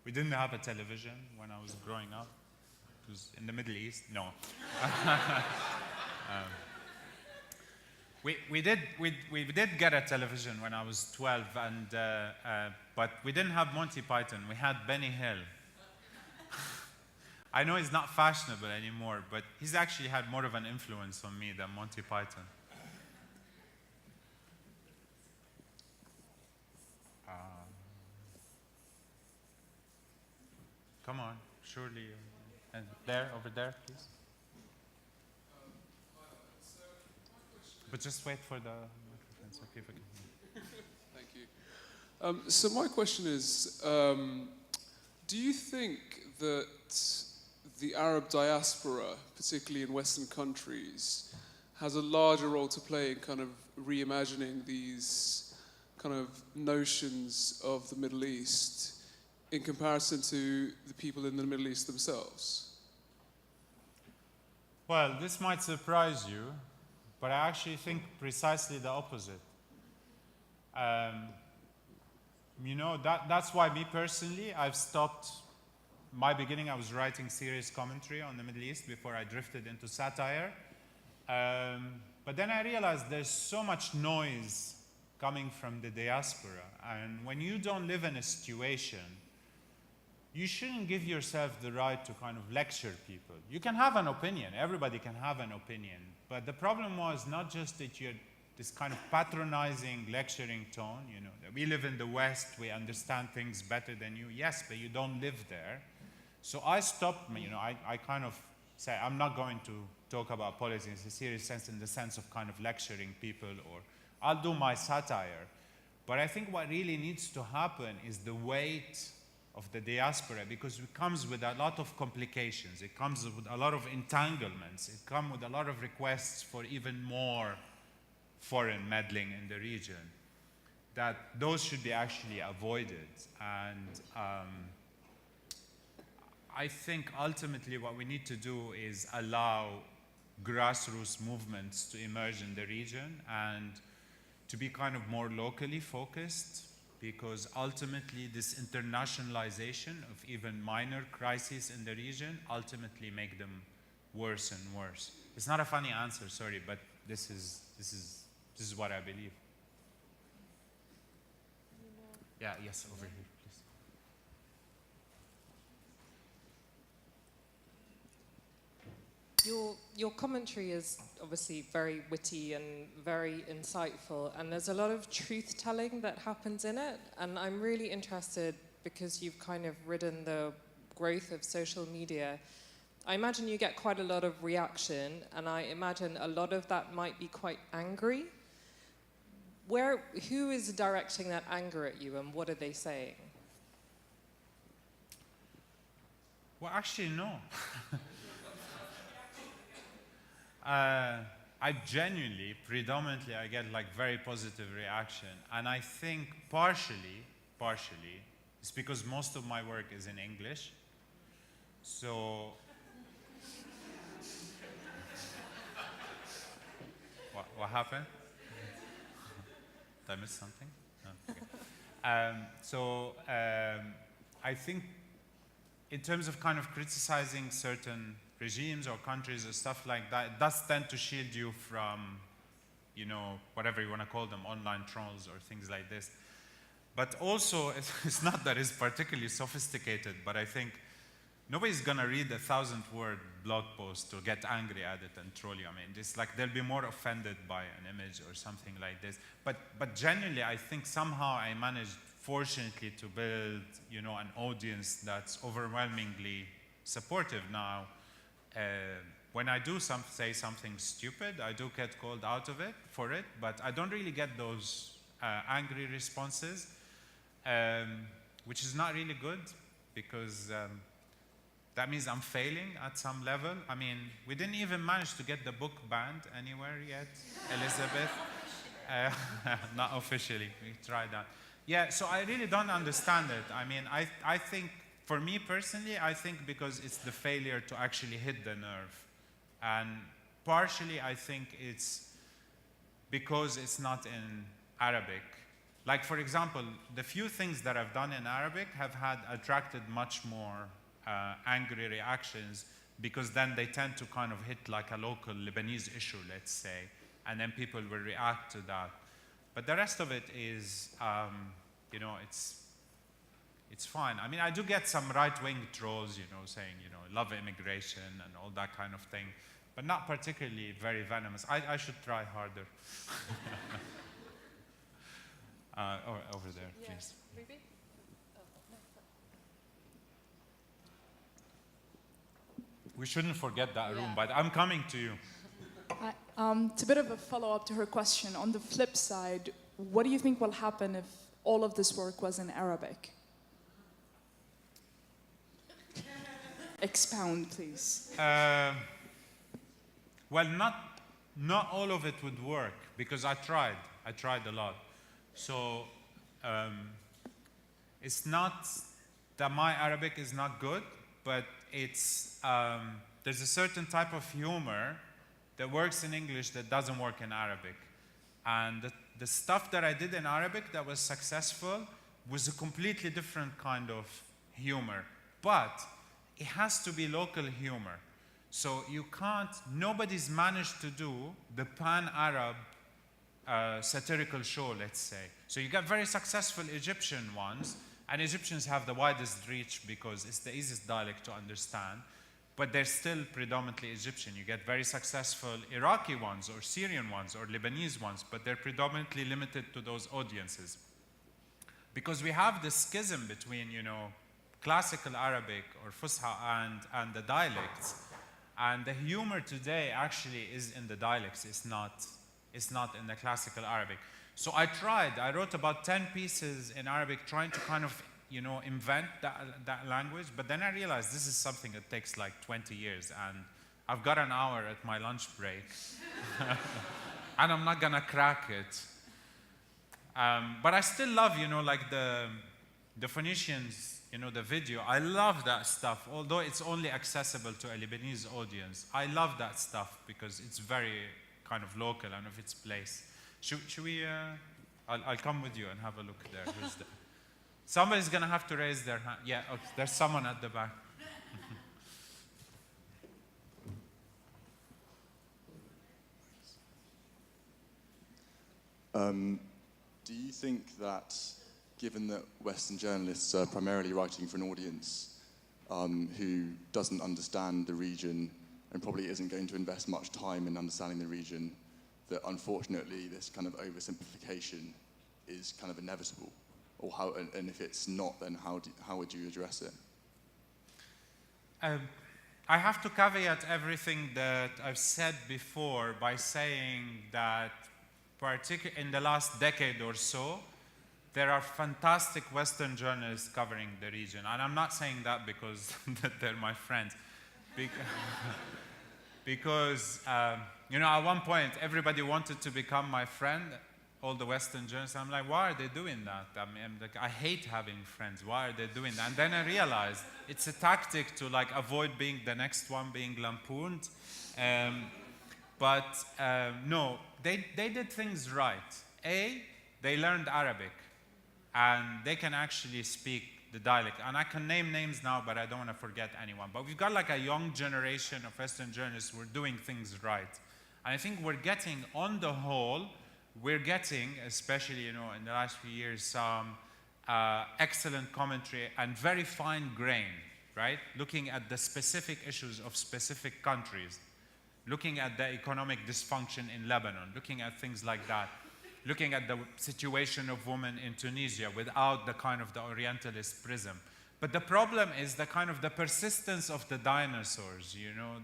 we didn't have a television when I was growing up. It was in the Middle East, no. We did get a television when I was 12, but we didn't have Monty Python. We had Benny Hill. I know he's not fashionable anymore, but he's actually had more of an influence on me than Monty Python. Come on, surely. And there, over there, please. But just wait for the microphone so people can hear. Thank you. So my question is, do you think that the Arab diaspora, particularly in Western countries, has a larger role to play in kind of reimagining these kind of notions of the Middle East in comparison to the people in the Middle East themselves? Well, this might surprise you, but I actually think precisely the opposite. You know, that's why me personally, I've stopped. My beginning, I was writing serious commentary on the Middle East before I drifted into satire. But then I realized there's so much noise coming from the diaspora. And when you don't live in a situation, you shouldn't give yourself the right to kind of lecture people. You can have an opinion. Everybody can have an opinion. But the problem was not just that you're this kind of patronizing, lecturing tone, you know, that we live in the West, we understand things better than you. Yes, but you don't live there. So I stopped, you know, I kind of say, I'm not going to talk about politics in a serious sense, in the sense of kind of lecturing people, or I'll do my satire. But I think what really needs to happen is the weight of the diaspora, because it comes with a lot of complications. It comes with a lot of entanglements. It comes with a lot of requests for even more foreign meddling in the region, that those should be actually avoided. And I think ultimately what we need to do is allow grassroots movements to emerge in the region and to be kind of more locally focused, because ultimately this internationalization of even minor crises in the region ultimately make them worse and worse. It's not a funny answer, sorry, but this is what I believe. Yeah, yes, over here, please. Your commentary is obviously very witty and very insightful, and there's a lot of truth-telling that happens in it, and I'm really interested, because you've kind of ridden the growth of social media. I imagine you get quite a lot of reaction, and I imagine a lot of that might be quite angry. Who is directing that anger at you, and what are they saying? Well, actually, no. I genuinely, predominantly, I get like very positive reaction. And I think partially, it's because most of my work is in English. So, what happened? Did I miss something? No, okay. I think in terms of kind of criticizing certain regimes or countries or stuff like that, it does tend to shield you from, you know, whatever you want to call them, online trolls or things like this. But also, it's not that it's particularly sophisticated, but I think nobody's going to read a 1,000-word blog post to get angry at it and troll you. I mean, it's like they'll be more offended by an image or something like this. But genuinely, I think somehow I managed, fortunately, to build, you know, an audience that's overwhelmingly supportive now. When I do say something stupid, I do get called out of it for it, but I don't really get those angry responses, which is not really good, because that means I'm failing at some level. I mean, we didn't even manage to get the book banned anywhere yet, Elizabeth. Not officially, we tried that. Yeah, so I really don't understand it. I mean, I think, for me personally, I think because it's the failure to actually hit the nerve. And partially, I think it's because it's not in Arabic. Like, for example, the few things that I've done in Arabic have attracted much more angry reactions, because then they tend to kind of hit like a local Lebanese issue, let's say. and then people will react to that. But the rest of it is, you know, it's fine. I mean, I do get some right-wing trolls, you know, saying, you know, love immigration and all that kind of thing, but not particularly very venomous. I should try harder. Or over there, please. Ruby? We shouldn't forget that room, but I'm coming to you. It's a bit of a follow-up to her question. On the flip side, what do you think will happen if all of this work was in Arabic? Expound, please. Well, not all of it would work, because I tried a lot. So it's not that my Arabic is not good, but it's there's a certain type of humor that works in English that doesn't work in Arabic. And the stuff that I did in Arabic that was successful was a completely different kind of humor. But it has to be local humor. So you can't, nobody's managed to do the pan-Arab satirical show, let's say. So you got very successful Egyptian ones, and Egyptians have the widest reach because it's the easiest dialect to understand, but they're still predominantly Egyptian. You get very successful Iraqi ones or Syrian ones or Lebanese ones, but they're predominantly limited to those audiences. Because we have this schism between, you know, classical Arabic or Fusha and the dialects. And the humor today actually is in the dialects. It's not in the classical Arabic. So I wrote about 10 pieces in Arabic trying to kind of, you know, invent that language. But then I realized this is something that takes like 20 years. And I've got an hour at my lunch break. And I'm not going to crack it. But I still love, you know, like the Phoenicians, you know, the video. I love that stuff, although it's only accessible to a Lebanese audience. I love that stuff because it's very kind of local and of its place. Should we, I'll come with you and have a look there. Somebody's going to have to raise their hand. Yeah, okay, there's someone at the back. Do you think that, given that Western journalists are primarily writing for an audience who doesn't understand the region and probably isn't going to invest much time in understanding the region, that unfortunately this kind of oversimplification is kind of inevitable? Or how, and if it's not, then how would you address it? I have to caveat everything that I've said before by saying that particularly in the last decade or so, there are fantastic Western journalists covering the region. And I'm not saying that because they're my friends. Because you know, at one point, everybody wanted to become my friend, all the Western journalists. I'm like, why are they doing that? I mean, like, I hate having friends. Why are they doing that? And then I realized it's a tactic to like avoid being the next one being lampooned. But no, they did things right. They learned Arabic, and they can actually speak the dialect. And I can name names now, but I don't want to forget anyone. But we've got like a young generation of Western journalists who are doing things right. And I think we're getting, on the whole, especially, you know, in the last few years, some excellent commentary and very fine grain, right? Looking at the specific issues of specific countries, looking at the economic dysfunction in Lebanon, looking at things like that, looking at the situation of women in Tunisia without the kind of the Orientalist prism. But the problem is the kind of the persistence of the dinosaurs, you know,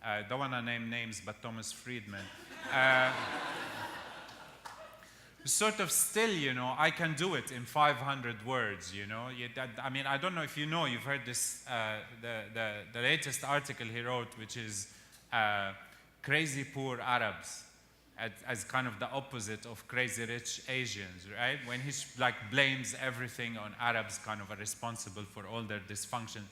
I don't want to name names, but Thomas Friedman. Sort of still, you know, I can do it in 500 words, you know. I mean, I don't know if you know, you've heard this, the latest article he wrote, which is crazy poor Arabs, as kind of the opposite of crazy rich Asians, right? When he like blames everything on Arabs, kind of are responsible for all their dysfunction,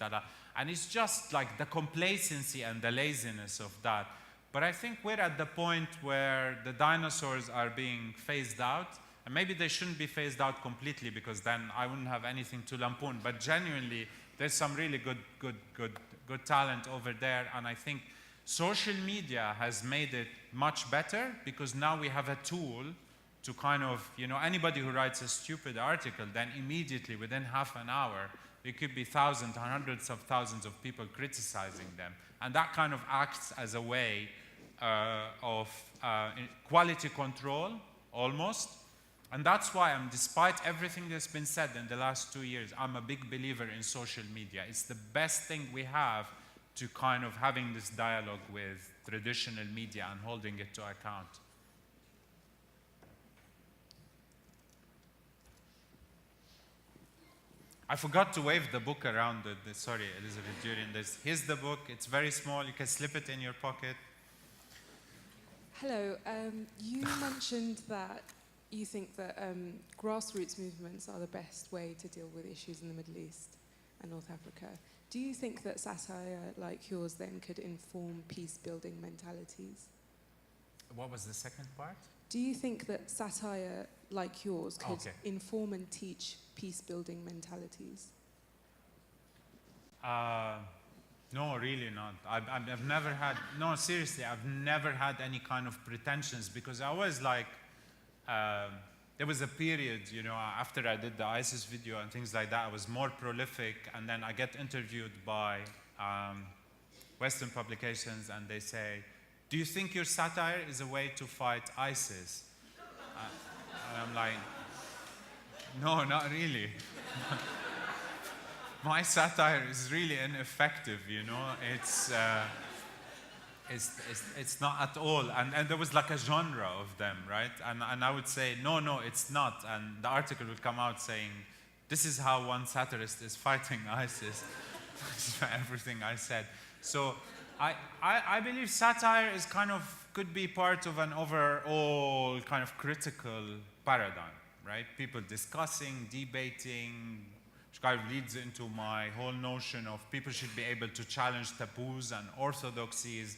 and it's just like the complacency and the laziness of that. But I think we're at the point where the dinosaurs are being phased out, and maybe they shouldn't be phased out completely because then I wouldn't have anything to lampoon. But genuinely, there's some really good talent over there, and I think Social media has made it much better because now we have a tool to kind of, anybody who writes a stupid article, then immediately within half an hour, there could be thousands, hundreds of thousands of people criticizing them. And that kind of acts as a way of quality control, almost. And that's why despite everything that's been said in the last 2 years, I'm a big believer in social media. It's the best thing we have to kind of having this dialogue with traditional media and holding it to account. I forgot to wave the book around. Sorry, Elizabeth, during this. Here's the book. It's very small. You can slip it in your pocket. Hello. You mentioned that you think that grassroots movements are the best way to deal with issues in the Middle East and North Africa. Do you think that satire like yours then could inform peace-building mentalities? What was the second part? Do you think that satire like yours could inform and teach peace-building mentalities? No, really not. I've never had, no, seriously, I've never had any kind of pretensions because I was like, there was a period, after I did the ISIS video and things like that, I was more prolific, and then I get interviewed by Western publications and they say, do you think your satire is a way to fight ISIS? And I'm like, no, not really. My satire is really ineffective, It's not at all. And there was like a genre of them, right? And I would say, no, it's not. And the article would come out saying, this is how one satirist is fighting ISIS. That's everything I said. So I believe satire is could be part of an overall kind of critical paradigm, right? People discussing, debating, which kind of leads into my whole notion of people should be able to challenge taboos and orthodoxies,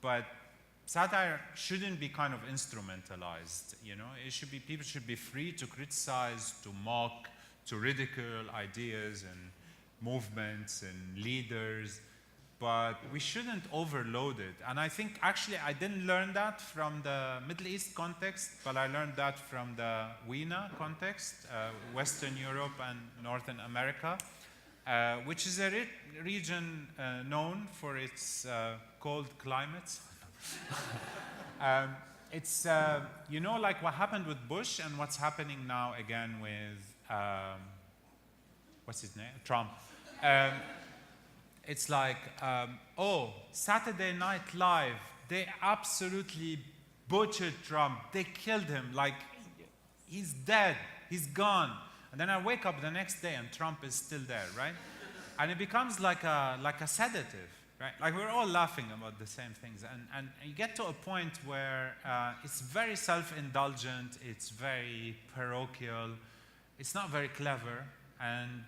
but satire shouldn't be kind of instrumentalized, people should be free to criticize, to mock, to ridicule ideas and movements and leaders, but we shouldn't overload it. And I think actually I didn't learn that from the Middle East context, but I learned that from the WENA context, Western Europe and Northern America, which is a region known for its cold climates. It's, like what happened with Bush and what's happening now again with, what's his name? Trump. It's like, Saturday Night Live, they absolutely butchered Trump. They killed him, like, he's dead, he's gone. And then I wake up the next day and Trump is still there, right? And it becomes like a sedative, right? Like we're all laughing about the same things. And you get to a point where it's very self-indulgent, it's very parochial, it's not very clever, and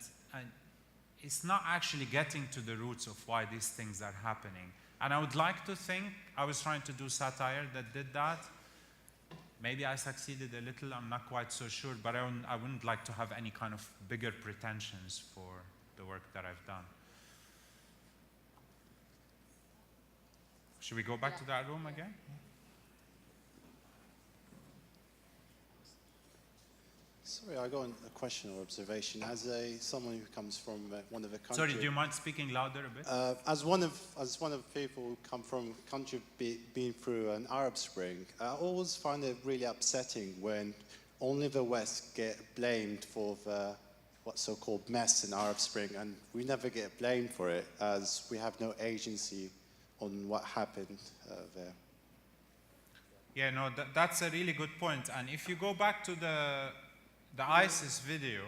it's not actually getting to the roots of why these things are happening. And I would like to think I was trying to do satire that did that. Maybe I succeeded a little, I'm not quite so sure, but I wouldn't like to have any kind of bigger pretensions for the work that I've done. Should we go back to that room again? Sorry, I got a question or observation. As someone who comes from one of the countries. Sorry, do you mind speaking louder a bit? As one of people who come from a country being through an Arab Spring, I always find it really upsetting when only the West get blamed for the what's so-called mess in Arab Spring, and we never get blamed for it, as we have no agency on what happened there. Yeah, no, that's a really good point. And if you go back to the ISIS video,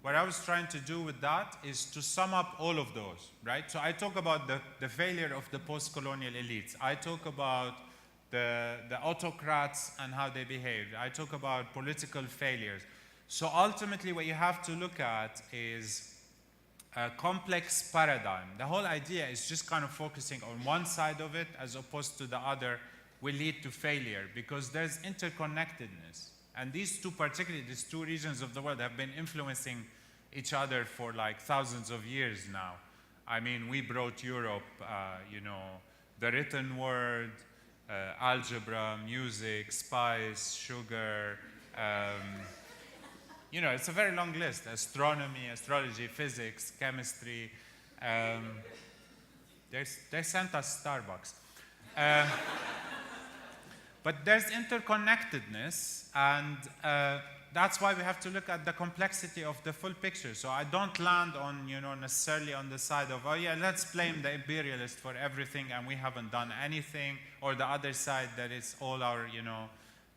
what I was trying to do with that is to sum up all of those, right? So I talk about the failure of the post-colonial elites. I talk about the autocrats and how they behaved. I talk about political failures. So ultimately what you have to look at is a complex paradigm. The whole idea is just kind of focusing on one side of it as opposed to the other will lead to failure because there's interconnectedness. And these two regions of the world have been influencing each other for like thousands of years now. I mean, we brought Europe, the written word, algebra, music, spice, sugar. You know, it's a very long list. Astronomy, astrology, physics, chemistry. They sent us Starbucks. But there's interconnectedness, and that's why we have to look at the complexity of the full picture. So I don't land on, you know, necessarily on the side of, oh yeah, let's blame the imperialist for everything and we haven't done anything, or the other side that it's all our, you know,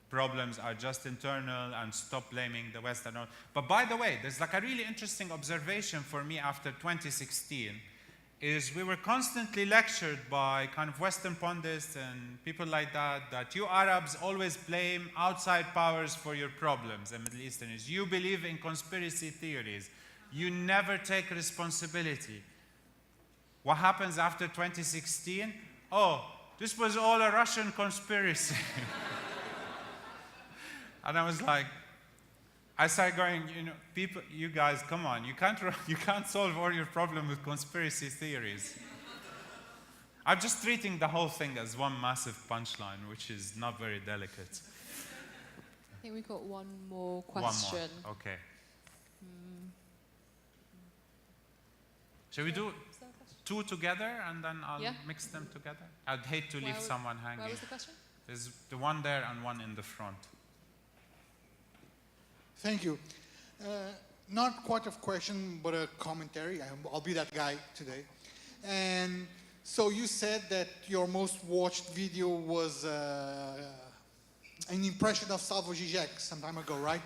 problems are just internal and stop blaming the West and all. But by the way, there's like a really interesting observation for me after 2016 is we were constantly lectured by kind of Western pundits and people like that, that you Arabs always blame outside powers for your problems, and Middle Easterners. You believe in conspiracy theories. You never take responsibility. What happens after 2016? Oh, this was all a Russian conspiracy. And I was like, I started going, you know, people, you guys, come on, you can't solve all your problems with conspiracy theories. I'm just treating the whole thing as one massive punchline, which is not very delicate. I think we've got one more question. One more, okay. Shall we do two together and then I'll mix them together? I'd hate to leave someone hanging. Where was the question? There's the one there and one in the front. Thank you. Not quite a question, but a commentary. I'll be that guy today. And so you said that your most watched video was an impression of Slavoj Žižek some time ago, right?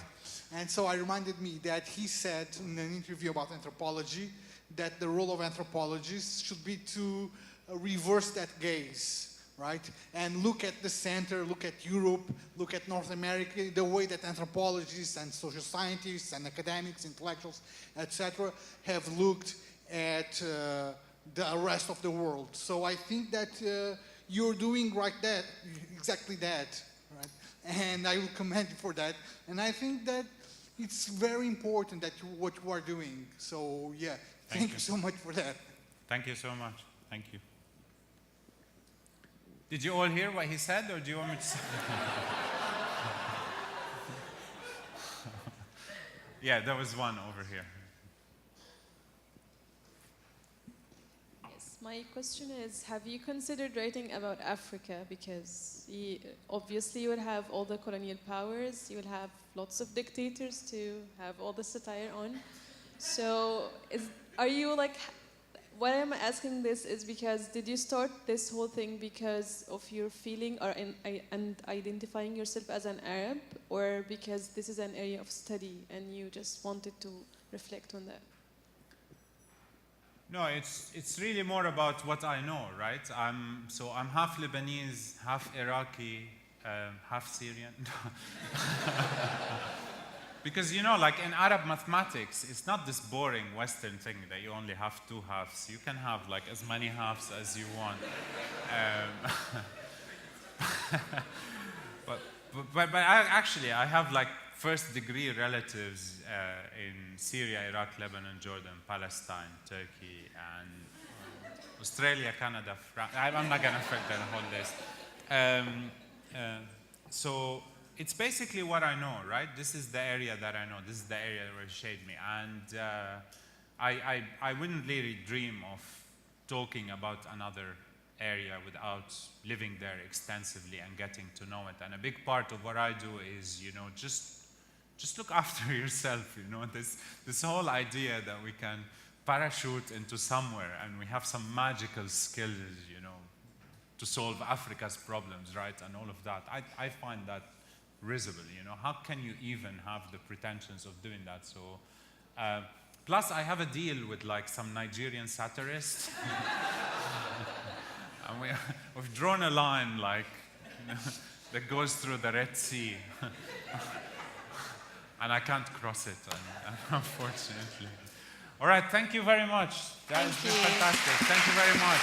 And so it reminded me that he said in an interview about anthropology that the role of anthropologists should be to reverse that gaze, right? And look at the center, look at Europe, look at North America, the way that anthropologists and social scientists and academics, intellectuals, etc., have looked at the rest of the world. So I think that you're doing exactly that, right? And I will commend you for that. And I think that it's very important that what you are doing. So yeah, thank you so much for that. Thank you so much. Thank you. Did you all hear what he said, or do you want me to say? Yeah, there was one over here. Yes, my question is, have you considered writing about Africa? Because obviously you will have all the colonial powers, you will have lots of dictators to have all the satire on. So are you like, why I'm asking this is because did you start this whole thing because of your feeling and identifying yourself as an Arab, or because this is an area of study and you just wanted to reflect on that? No, it's really more about what I know, right? I'm half Lebanese, half Iraqi, half Syrian. Because, you know, like in Arab mathematics, it's not this boring Western thing that you only have two halves. You can have like as many halves as you want. But I have like first degree relatives in Syria, Iraq, Lebanon, Jordan, Palestine, Turkey, and Australia, Canada, France. I'm not going to affect the whole list. So it's basically what I know, right? This is the area that I know. This is the area where it shaped me. And I wouldn't really dream of talking about another area without living there extensively and getting to know it. And a big part of what I do is, you know, just look after yourself, you know, this whole idea that we can parachute into somewhere and we have some magical skills, you know, to solve Africa's problems, right? And all of that. I find that risible, you know. How can you even have the pretensions of doing that? So, plus I have a deal with like some Nigerian satirists. And we've drawn a line like, you know, that goes through the Red Sea. And I can't cross it, unfortunately. All right, thank you very much. That has been fantastic. Thank you very much.